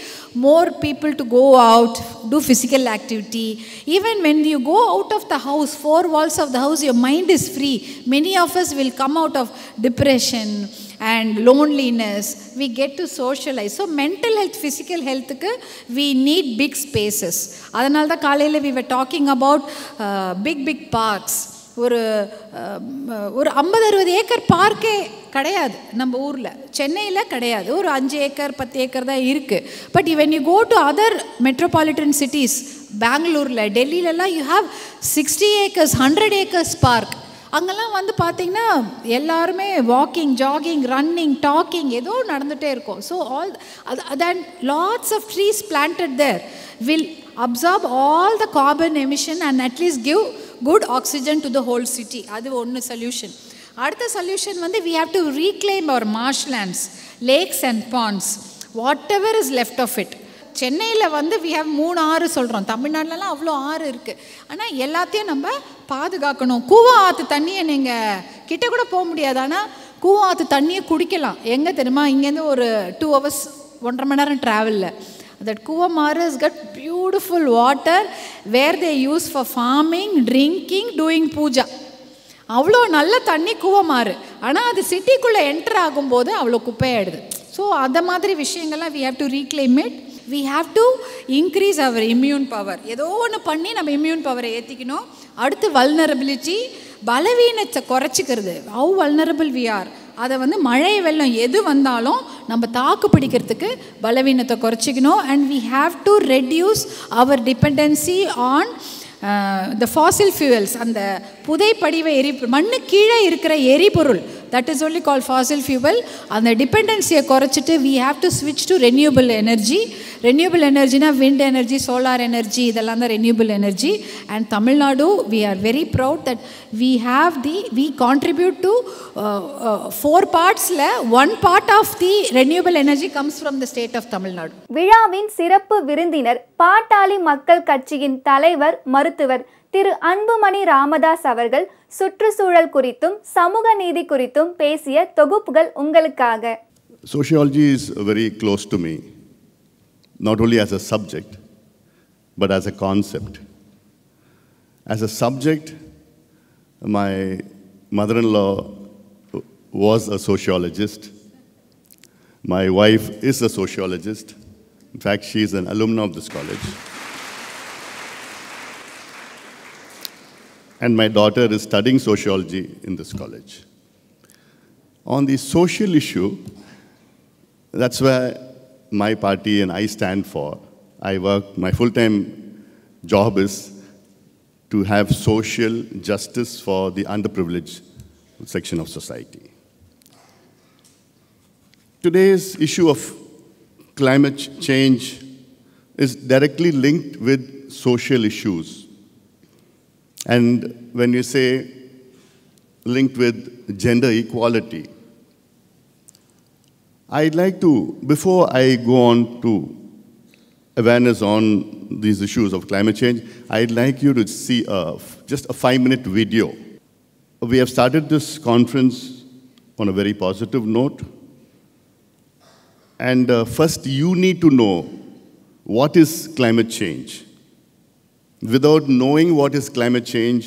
more people to go out, do physical activity. Even when you go out of the house, four walls of the house, your mind is free. Many of us will come out of depression and loneliness. We get to socialize. So mental health, physical health ku we need big spaces. Adanal da kalayila we were talking about big parks. ஒரு 50-60 acre பார்க்கே கிடையாது நம்ம ஊரில். சென்னையில் கிடையாது, ஒரு 5 acre 10 acre தான் இருக்குது. But when you go to other metropolitan cities, பெங்களூரில், டெல்லியிலலாம் you have 60 acres, 100 acres park. அங்கெல்லாம் வந்து பார்த்திங்கன்னா எல்லாருமே வாக்கிங், ஜாகிங், ரன்னிங், டாக்கிங் ஏதோ நடந்துகிட்டே இருக்கும். So all then lots of trees planted there will absorb all the carbon emission and at least give good oxygen to the whole city. அது ஒன்று solution. அடுத்த சொல்யூஷன் வந்து we have to reclaim our marshlands, lakes and ponds, whatever is left of it. சென்னையில் வந்து we have 3 ஆறு சொல்கிறோம், தமிழ்நாட்டிலலாம் அவ்வளோ ஆறு இருக்குது. ஆனால் எல்லாத்தையும் நம்ம பாதுகாக்கணும். கூவா ஆற்று தண்ணியை நீங்கள் கிட்ட கூட போக முடியாது, ஆனால் கூவா ஆற்று தண்ணியை குடிக்கலாம். எங்கே தெரியுமா? இங்கேருந்து ஒரு 2 hours 1.5 மணி நேரம் ட்ராவலில். That Kuvamaru has got beautiful water where they use for farming, drinking, doing puja. அவ்வளோ நல்ல தண்ணி கூவமாறு. ஆனால் அது சிட்டிக்குள்ளே என்டர் ஆகும்போது அவ்வளோ குப்பையாயிடுது. ஸோ அந்த மாதிரி விஷயங்கள்லாம் we have to reclaim it. We have to increase our immune power. ஏதோ ஒன்று பண்ணி நம்ம இம்யூன் பவரை ஏற்றிக்கணும். அடுத்து வல்னரபிலிட்டி, பலவீனத்தை குறைச்சிக்கிறது. how vulnerable we are. அதை வந்து மழை வெள்ளம் எது வந்தாலும் நம்ம தாக்கு பிடிக்கிறதுக்கு பலவீனத்தை குறைச்சிக்கணும். And we have to reduce our dependency on the fossil fuels. அந்த புதைப்படிவ மண்ணு கீழே இருக்கிற எரிபொருள், that is only called fossil fuel. அந்த டிபெண்டன்சியை குறைச்சிட்டு we have to switch to renewable energy. renewable energyனா wind energy, solar energy, இதெல்லாம் தான் renewable energy. and Tamil Nadu, we are very proud that we contribute to 4 partsல 1 part of the renewable energy comes from the state of Tamil Nadu. விழாவின் சிறப்பு விருந்தினர் பாட்டாளி மக்கள் கட்சியின் தலைவர் மருத்துவர் திரு அன்புமணி ராமதாஸ் அவர்கள் சுற்றுச்சூழல் குறித்தும் சமூக நீதி குறித்தும் பேசிய தொகுப்புகள் உங்களுக்காக. Sociology is very close to me, not only as a subject, but as a concept. As a subject, my mother-in-law was a sociologist. My wife is a sociologist. In fact, she is an alumna of this college. And my daughter is studying sociology in this college. On the social issue, that's where my party and I stand for. My full-time job is to have social justice for the underprivileged section of society. Today's issue of climate change is directly linked with social issues. And when you say linked with gender equality, I'd like to, before I go on to awareness on these issues of climate change, I'd like you to see just a 5-minute video. We have started this conference on a very positive note. And first, you need to know what is climate change. Without knowing what is climate change,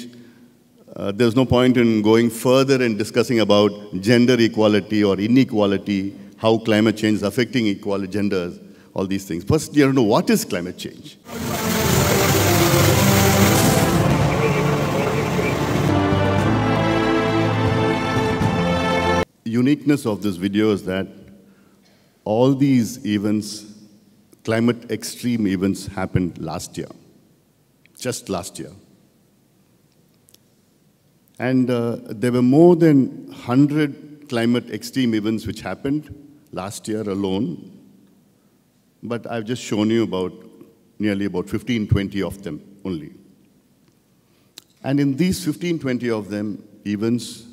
there's no point in going further and discussing about gender equality or inequality, how climate change is affecting equality, genders, all these things. First, you have to know what is climate change. Uniqueness of this video is that all these events, climate extreme events, happened last year. Just last year. And there were more than 100 climate extreme events which happened last year alone. But I've just shown you nearly about 15-20 of them only. And in these 15-20 of them events,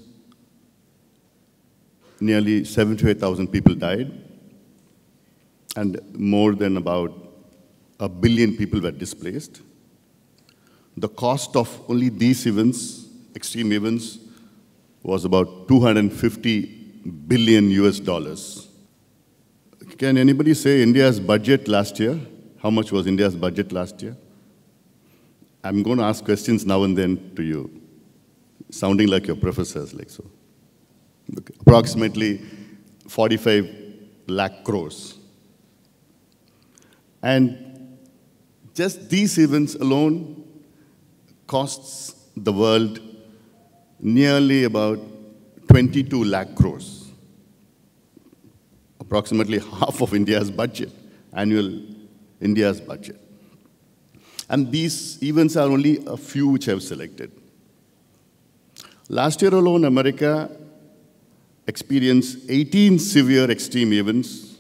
nearly 7,000-8,000 people died. And more than about 1 billion people were displaced. The cost of only these events, extreme events, was about $250 billion US. Can anybody say India's budget last year? How much was India's budget last year? I'm going to ask questions now and then to you, sounding like your professors, like so. Approximately 45 lakh crores. And just these events alone costs the world nearly about 22 lakh crores. Approximately half of India's budget, annual India's budget. And these events are only a few which I have selected. Last year alone, America experienced 18 severe extreme events,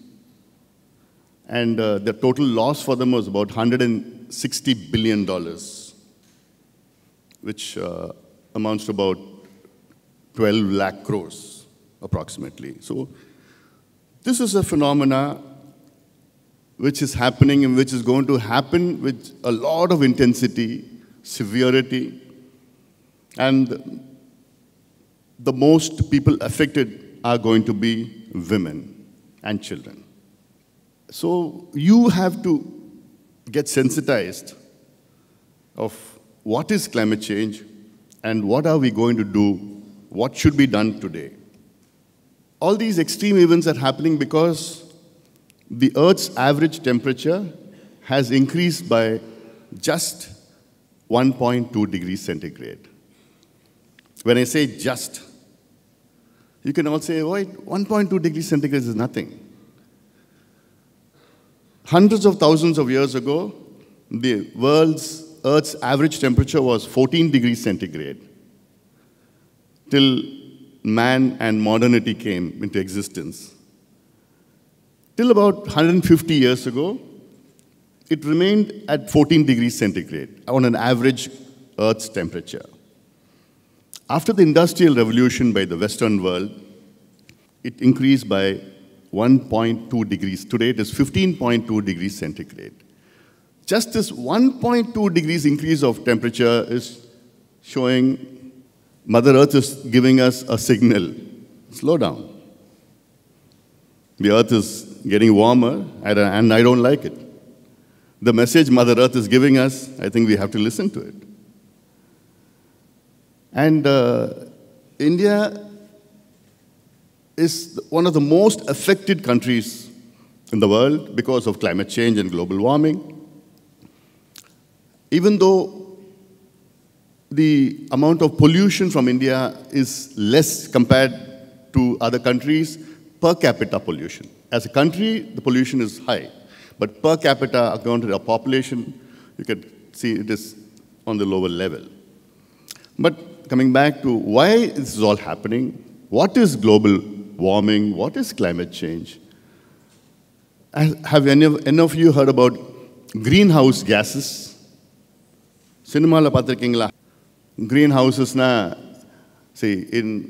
and the total loss for them was about $160 billion, which amounts to about 12 lakh crores, approximately. So this is a phenomena which is happening and which is going to happen with a lot of intensity, severity, and the most people affected are going to be women and children. So you have to get sensitized of what is climate change and what are we going to do, what should be done today. All these extreme events are happening because the Earth's average temperature has increased by just 1.2 degrees centigrade. When I say just, you can all say, wait, 1.2 degrees centigrade is nothing. Hundreds of thousands of years ago, the Earth's average temperature was 14 degrees centigrade, till man and modernity came into existence. Till about 150 years ago, it remained at 14 degrees centigrade on an average Earth's temperature. After the Industrial Revolution by the Western world, it increased by 1.2 degrees. Today it is 15.2 degrees centigrade. Just this 1.2 degrees increase of temperature is showing Mother Earth is giving us a signal. Slow down. The Earth is getting warmer, and I don't like it. The message Mother Earth is giving us, I think we have to listen to it. And India is one of the most affected countries in the world because of climate change and global warming. Even though the amount of pollution from India is less compared to other countries, per capita pollution. As a country, the pollution is high. But per capita, according to the population, you can see it is on the lower level. But coming back to why this is all happening, what is global warming, what is climate change? Have any of you heard about greenhouse gases? Cinema la pathirkingla. Greenhouses na, see,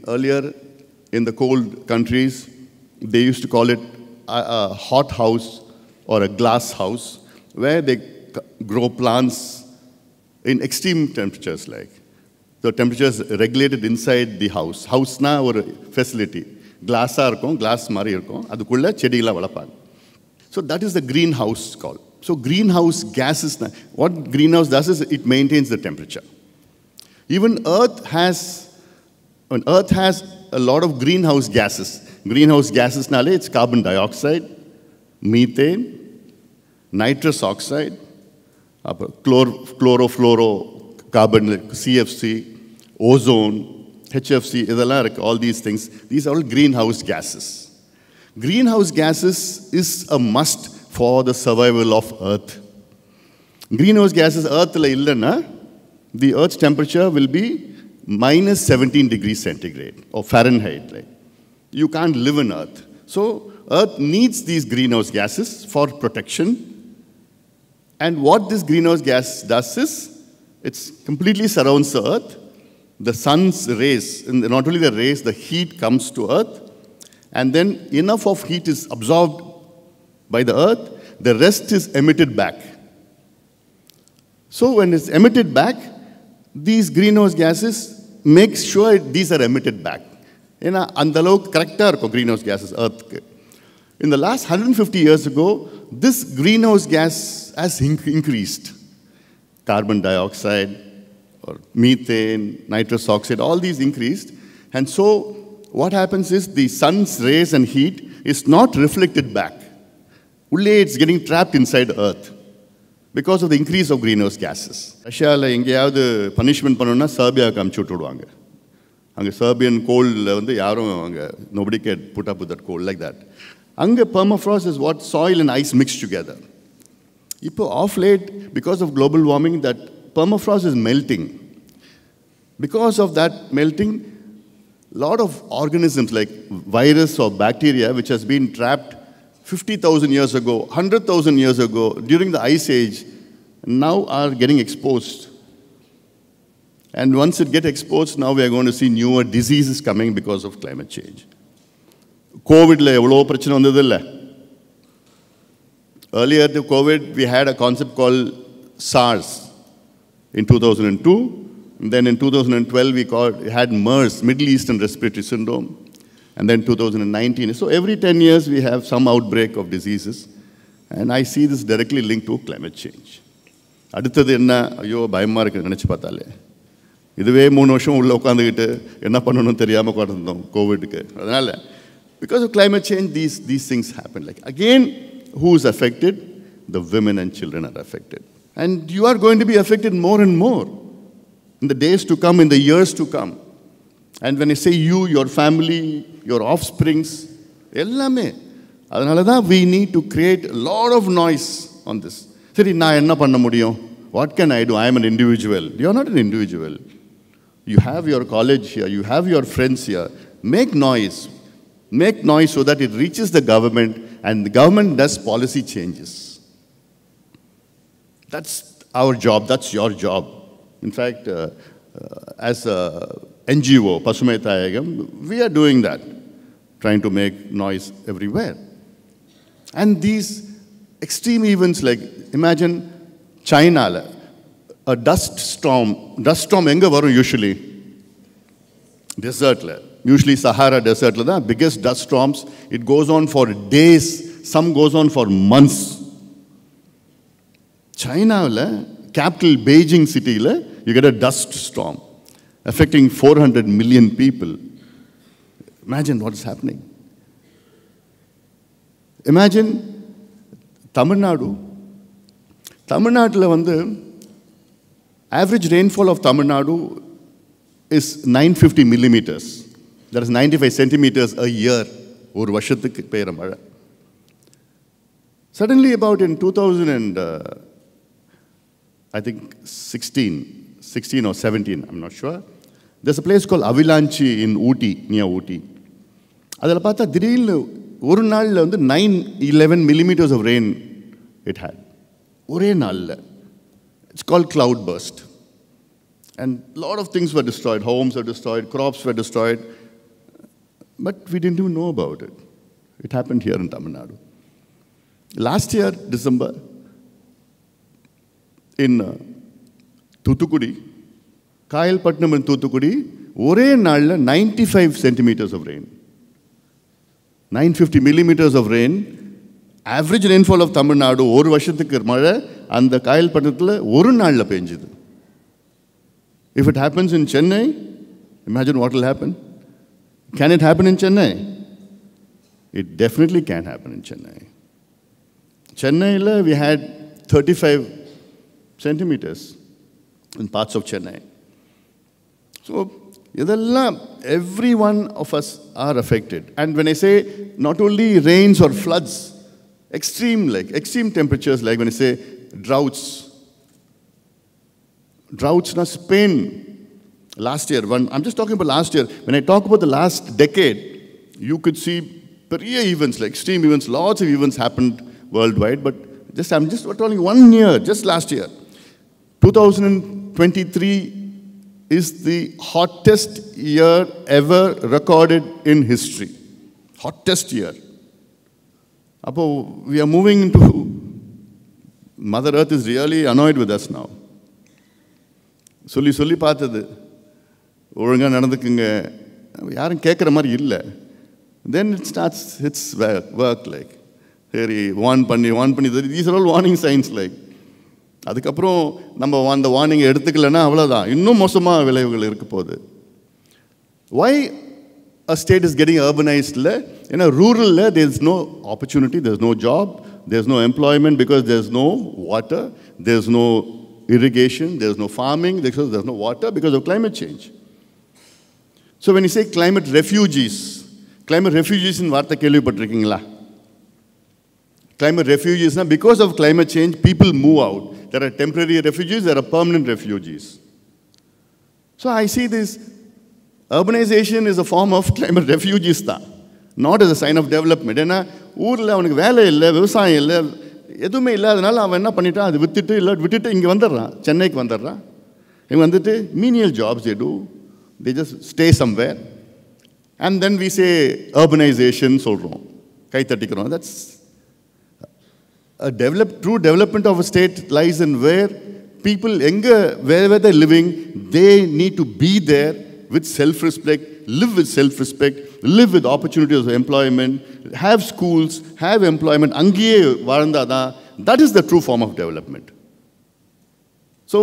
earlier in the cold countries, they used to call it a hot house or a glass house, where they grow plants in extreme temperatures like. The temperature is regulated inside the house. House na or facility. Glass arkom, glass mari irkom, adukulla chedila valapang. So that is the greenhouse called. So greenhouse gases, what greenhouse does is it maintains the temperature. Even Earth has a lot of greenhouse gases. Greenhouse gases nale, it's carbon dioxide, methane, nitrous oxide, chlorofluorocarbon, CFC, ozone, HFC, all these things. These are all greenhouse gases. Greenhouse gases is a must for the survival of Earth. Greenhouse gases, Earth la illana, the Earth's temperature will be minus 17 degrees centigrade or Fahrenheit. Like. You can't live on Earth. So Earth needs these greenhouse gases for protection. And what this greenhouse gas does is, it completely surrounds the Earth. The sun's rays, and not only the rays, the heat comes to Earth. And then enough of heat is absorbed by the Earth, the rest is emitted back. So when it's emitted back, these greenhouse gases make sure these are emitted back. Andalo correcta greenhouse gases, Earth. In the last 150 years ago, this greenhouse gas has increased. Carbon dioxide, or methane, nitrous oxide, all these increased. And so what happens is the sun's rays and heat is not reflected back. It's getting trapped inside Earth because of the increase of greenhouse gases. Russia la engeyavudhu punishment pannona Serbia ku amchu viduvaanga. Anga Serbian cold vandu yarum anga nobody can put up with that cold like that. Anga permafrost is what soil and ice mixed together. Ipo off late, because of global warming, that permafrost is melting. Because of that melting, a lot of organisms like virus or bacteria, which has been trapped 50,000 years ago, 100,000 years ago, during the Ice Age, now are getting exposed. And once it gets exposed, now we are going to see newer diseases coming because of climate change. COVID, Earlier to COVID, we had a concept called SARS in 2002. And then in 2012, we had MERS, Middle Eastern Respiratory Syndrome. And then 2019. So every 10 years, we have some outbreak of diseases. And I see this directly linked to climate change. அடுத்தது என்ன ஐயோ பயமாக இருக்குது நினச்சி பார்த்தாலே இதுவே 3 வருஷம் உள்ளே உட்காந்துக்கிட்டு என்ன பண்ணணும்னு தெரியாமல் உட்காந்துருந்தோம் கோவிடுக்கு அதனால் because of climate change these things happen. Like again, who is affected? The women and children are affected. And you are going to be affected more and more in the days to come, in the years to come. And when I say you, your family, your offsprings, ellame. அதனால தான் we need to create a lot of noise on this. சரி நான் என்ன பண்ண முடியும்? What can I do? I am an individual. You are not an individual. You have your college here. You have your friends here. Make noise. Make noise so that it reaches the government and the government does policy changes. That's our job. That's your job. In fact, as a NGO, Pasumaithayagam, we are doing that, trying to make noise everywhere. And these extreme events, like imagine China, a dust storm enga varum usually? Desert. Usually Sahara Desert, the biggest dust storms, it goes on for days, some goes on for months. China, capital Beijing city, you get a dust storm affecting 400 million people. Imagine what is happening. Imagine Tamil Nadu. Tamil Nadu, average rainfall of Tamil Nadu is 950 millimeters. That is 95 centimeters a year. Or vashathukku peyra mala. Suddenly about in 2000 and I think 16 or 17, I'm not sure. There's a place called Avilanchi in Ooty, near Ooty. Adala paatha thideelnu oru naalla 9-11 millimeters of rain it had. Ore naalla. It's called cloudburst. And a lot of things were destroyed. Homes were destroyed, crops were destroyed. But we didn't even know about it. It happened here in Tamil Nadu. Last year, December, in Thuthukudi, Kayalpatnam and Thuthukudi, ore naalla 95 centimeters of rain. 950 millimeters of rain. Average rainfall of Tamil Nadu, oru vashathukku mala, and the Kayalpatnathula oru naalla penjidhu. If it happens in Chennai, imagine what will happen. Can it happen in Chennai? It definitely can happen in Chennai. Chennai, we had 35 centimeters in parts of Chennai. So, every one of us are affected. And when I say not only rains or floods, extreme temperatures, like when I say droughts. Droughts in Spain last year. I'm just talking about last year. When I talk about the last decade, you could see events, like extreme events, lots of events happened worldwide. But I'm just telling you 1 year, just last year. 2023 is the hottest year ever recorded in history. Hottest year. We are moving into... Mother Earth is really annoyed with us now. சொல்லி பார்த்தது ஒழுங்காக நடந்துக்குங்க யாரும் கேட்குற மாதிரி இல்லை then it starts its work like சரி warn பண்ணி these are all warning signs like அதுக்கப்புறம் நம்ம அந்த வார்னிங்கை எடுத்துக்கலைன்னா அவ்வளோதான் இன்னும் மோசமாக விளைவுகள் இருக்க போகுது why a state is getting urbanized in a rural there's no opportunity, there's no job, there's no employment because there's no water, there's no irrigation, there's no farming, there's no water because of climate change. So when you say climate refugees in Vartha Kelvipattirukingala. Climate refugees, because of climate change, people move out. There are temporary refugees, there are permanent refugees. So I see this urbanization is a form of climate refugees, not as a sign of development. ஏன்னா ஊரில் அவனுக்கு வேலை இல்லை விவசாயம் இல்லை எதுவுமே இல்லாதனால அவன் என்ன பண்ணிட்டான் அது விட்டுட்டு இங்கே வந்துடுறான் சென்னைக்கு வந்துடுறான் இங்கே வந்துட்டு menial jobs they just stay somewhere and then we say urbanization சொல்கிறோம் கை தட்டிக்கிறோம் true development of a state lies in where people, wherever they're living, they need to be there with self-respect, live with self-respect, live with opportunities of employment, have schools, have employment. That is the true form of development. So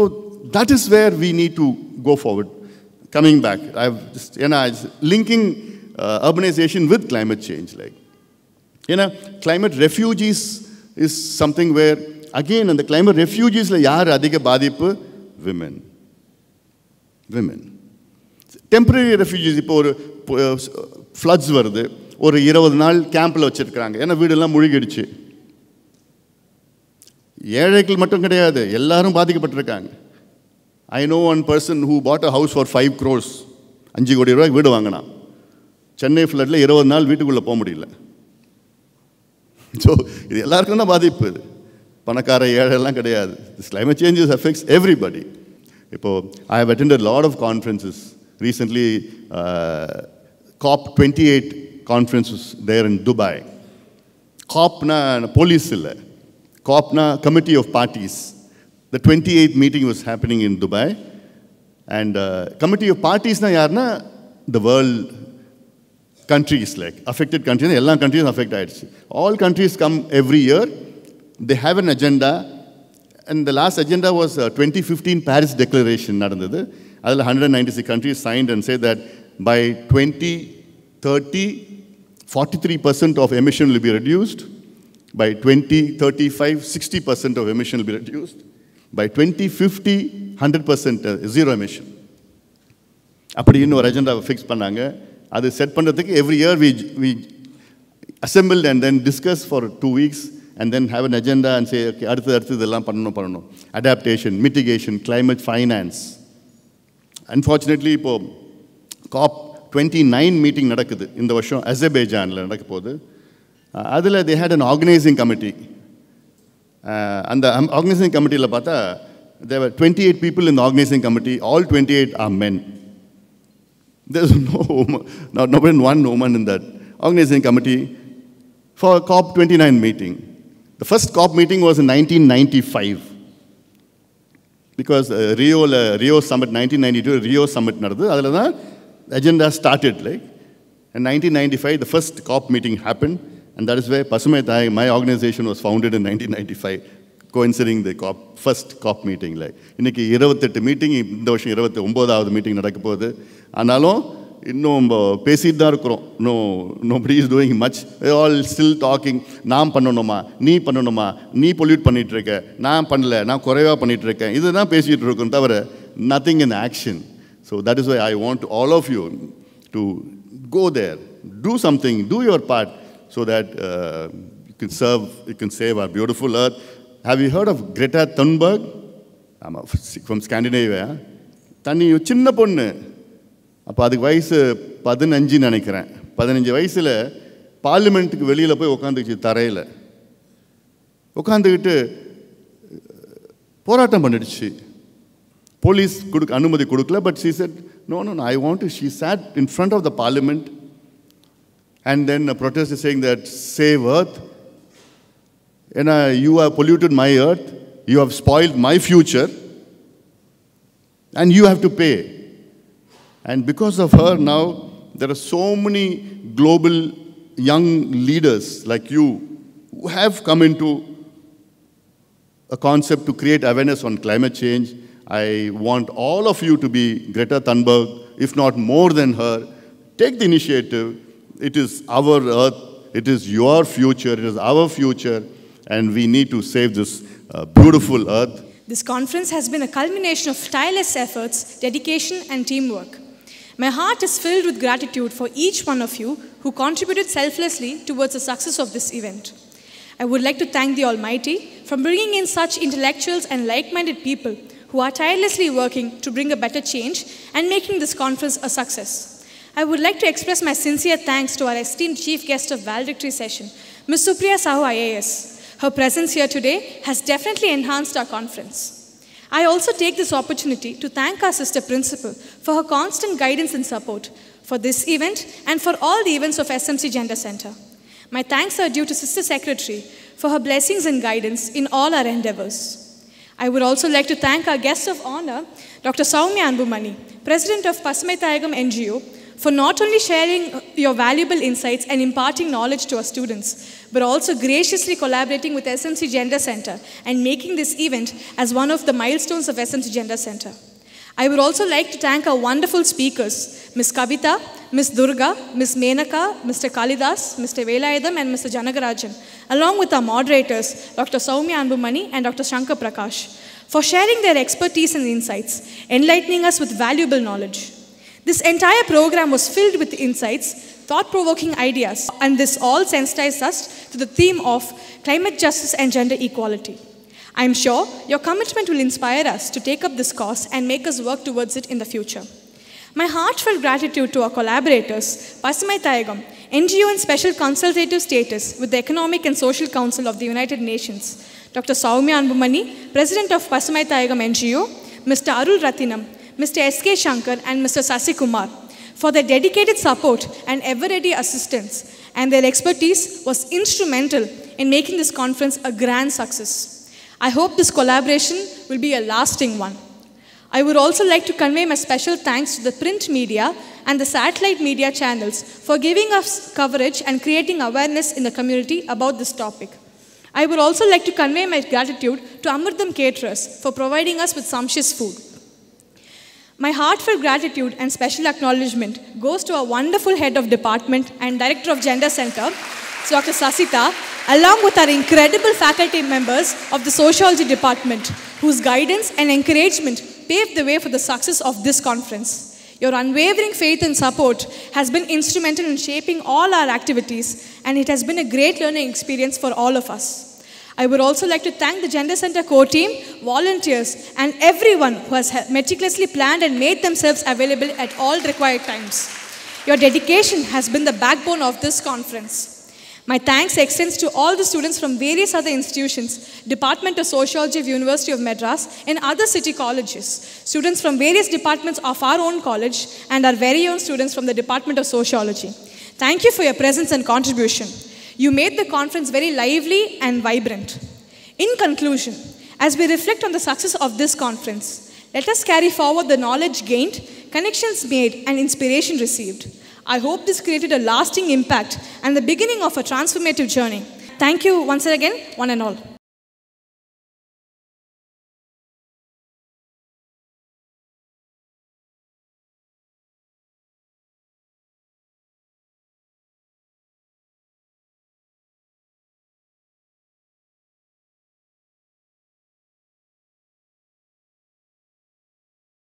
that is where we need to go forward. Coming back, linking urbanization with climate change. Climate refugees is something where, again, in the climate refugees, women. Temporary refugees, floods வருது ஒரு 20 நாள் கேம்ப்ல வச்சிருக்காங்க. ஏன்னா வீடெல்லாம் முழுகிடுச்சு. ஏழைகள் மட்டும் கிடையாது, எல்லாரும் பாதிக்கப்பட்டிருக்காங்க. I know one person who bought a house for 5 crores. 5 கோடி ரூபாய்க்கு வீடு வாங்கினான். சென்னை ஃப்ளட்ல 20 நாள் வீட்டுக்குள்ள போக முடியல. So இது எல்லாருக்கும் தான் பாதிப்பு. பணக்கார ஏழை எல்லாம் கிடையாது. This climate changes affects everybody. I have attended a lot of conferences. Recently, COP28 conference was there in Dubai. COP na police illa. COP na committee of parties. The 28th meeting was happening in Dubai. And committee of parties na yarna the world countries, like affected countries, all countries affected. All countries come every year. They have an agenda. And the last agenda was 2015 Paris Declaration. 196 countries signed and said that by 2030, 43% of emission will be reduced. By 2035, 60% of emission will be reduced. By 2050, 100% zero emission. அப்படி இன்னொரு agenda fix பண்ணாங்க. அது set பண்றதுக்கு every year we assembled and then discuss for 2 weeks and then have an agenda and say, okay, அடுத்து இதெல்லாம் பண்ணணும். Adaptation, mitigation, climate finance. Unfortunately, COP29 meeting நடக்குது இந்த வருஷம் அசர்பைஜான்ல நடக்க போகுது. அதில் they had an organizing committee. அந்த organizing committeeல பார்த்தா there were 28 people in the organizing committee. All 28 are men. There's not even one woman in that organizing committee for COP29 meeting. The first COP meeting was in 1995. Because Rio Summit, 1992, Rio Summit, the agenda started. In 1995, the first COP meeting happened, and that is where Pasumaithayagam, my organization, was founded in 1995, coinciding the first COP meeting. இன்னைக்கு 28 meeting, இந்த வருஷம் 29வது meeting நடக்க போகுது. ஆனாலும் இன்னும் பேசிட்டு தான் இருக்கிறோம். Nobody is doing much. They all still talking. நாம் பண்ணணுமா, நீ பண்ணணுமா, நீ பொல்யூட் பண்ணிட்டு இருக்க, நான் பண்ணல, நான் குறைவா பண்ணிட்டு இருக்கேன், இதுதான் பேசிட்டு இருக்கோம் தவிர nothing in action. So that is why I want all of you to go there, do something, do your part, so that you can save our beautiful earth. Have you heard of Greta Thunberg? I'm from Scandinavia. தண்ணி சின்ன பொண்ணு, அப்போ அதுக்கு வயசு 15 நினைக்கிறேன். 15 வயசில் பார்லிமெண்ட்டுக்கு வெளியில் போய் உட்காந்துக்கிச்சு, தரையில் உட்காந்துக்கிட்டு போராட்டம் பண்ணிடுச்சு. போலீஸ் அனுமதி கொடுக்கல. But she said, no, I want to. She sat in front of the parliament and then a protest is saying that save earth. You have polluted my earth, you have spoiled my future, and you have to pay. And because of her now, there are so many global young leaders like you who have come into a concept to create awareness on climate change. I want all of you to be Greta Thunberg, if not more than her. Take the initiative. It is our earth. It is your future. It is our future. And we need to save this beautiful earth. This conference has been a culmination of tireless efforts, dedication, and teamwork. My heart is filled with gratitude for each one of you who contributed selflessly towards the success of this event. I would like to thank the Almighty for bringing in such intellectuals and like-minded people who are tirelessly working to bring a better change and making this conference a success. I would like to express my sincere thanks to our esteemed chief guest of valedictory session, Ms. Supriya Sahu IAS. Her presence here today has definitely enhanced our conference. I also take this opportunity to thank our sister principal for her constant guidance and support for this event and for all the events of SMC Gender Center. My thanks are due to Sister Secretary for her blessings and guidance in all our endeavors. I would also like to thank our guest of honor, Dr. Soumya Anbumani, President of Pasumaithayagam NGO, for not only sharing your valuable insights and imparting knowledge to our students, but also graciously collaborating with SMC Gender Center and making this event as one of the milestones of SMC Gender Center. I would also like to thank our wonderful speakers, Ms. Kavita, Ms. Durga, Ms. Menaka, Mr. Kalidas, Mr. Veliyae and Mr. Janagarajan, along with our moderators, Dr. Soumya Anbumani and Dr. Shankar Prakash, for sharing their expertise and insights, enlightening us with valuable knowledge. This entire program was filled with insights, thought-provoking ideas, and this all sensitized us to the theme of climate justice and gender equality. I am sure your commitment will inspire us to take up this cause and make us work towards it in the future. My heartfelt gratitude to our collaborators, Pasumaithayagam, NGO in special consultative status with the Economic and Social Council of the United Nations, Dr. Soumya Anbumani, President of Pasumaithayagam NGO, Mr. Arul Ratinam, Mr. S.K. Shankar and Mr. Sasi Kumar, for their dedicated support and ever-ready assistance, and their expertise was instrumental in making this conference a grand success. I hope this collaboration will be a lasting one. I would also like to convey my special thanks to the print media and the satellite media channels for giving us coverage and creating awareness in the community about this topic. I would also like to convey my gratitude to Amritam Caterers for providing us with sumptuous food. My heartfelt gratitude and special acknowledgement goes to our wonderful head of department and director of Gender Center, Dr. Sasita, along with our incredible faculty members of the Sociology Department, whose guidance and encouragement paved the way for the success of this conference. Your unwavering faith and support has been instrumental in shaping all our activities, and it has been a great learning experience for all of us. I would also like to thank the Gender Center core team, volunteers, and everyone who has meticulously planned and made themselves available at all required times. Your dedication has been the backbone of this conference. My thanks extends to all the students from various other institutions, Department of Sociology of University of Madras and other city colleges, students from various departments of our own college, and our very own students from the Department of Sociology. Thank you for your presence and contribution. You made the conference very lively and vibrant. In conclusion, as we reflect on the success of this conference, let us carry forward the knowledge gained, connections made, and inspiration received. I hope this created a lasting impact and the beginning of a transformative journey. Thank you once again, one and all.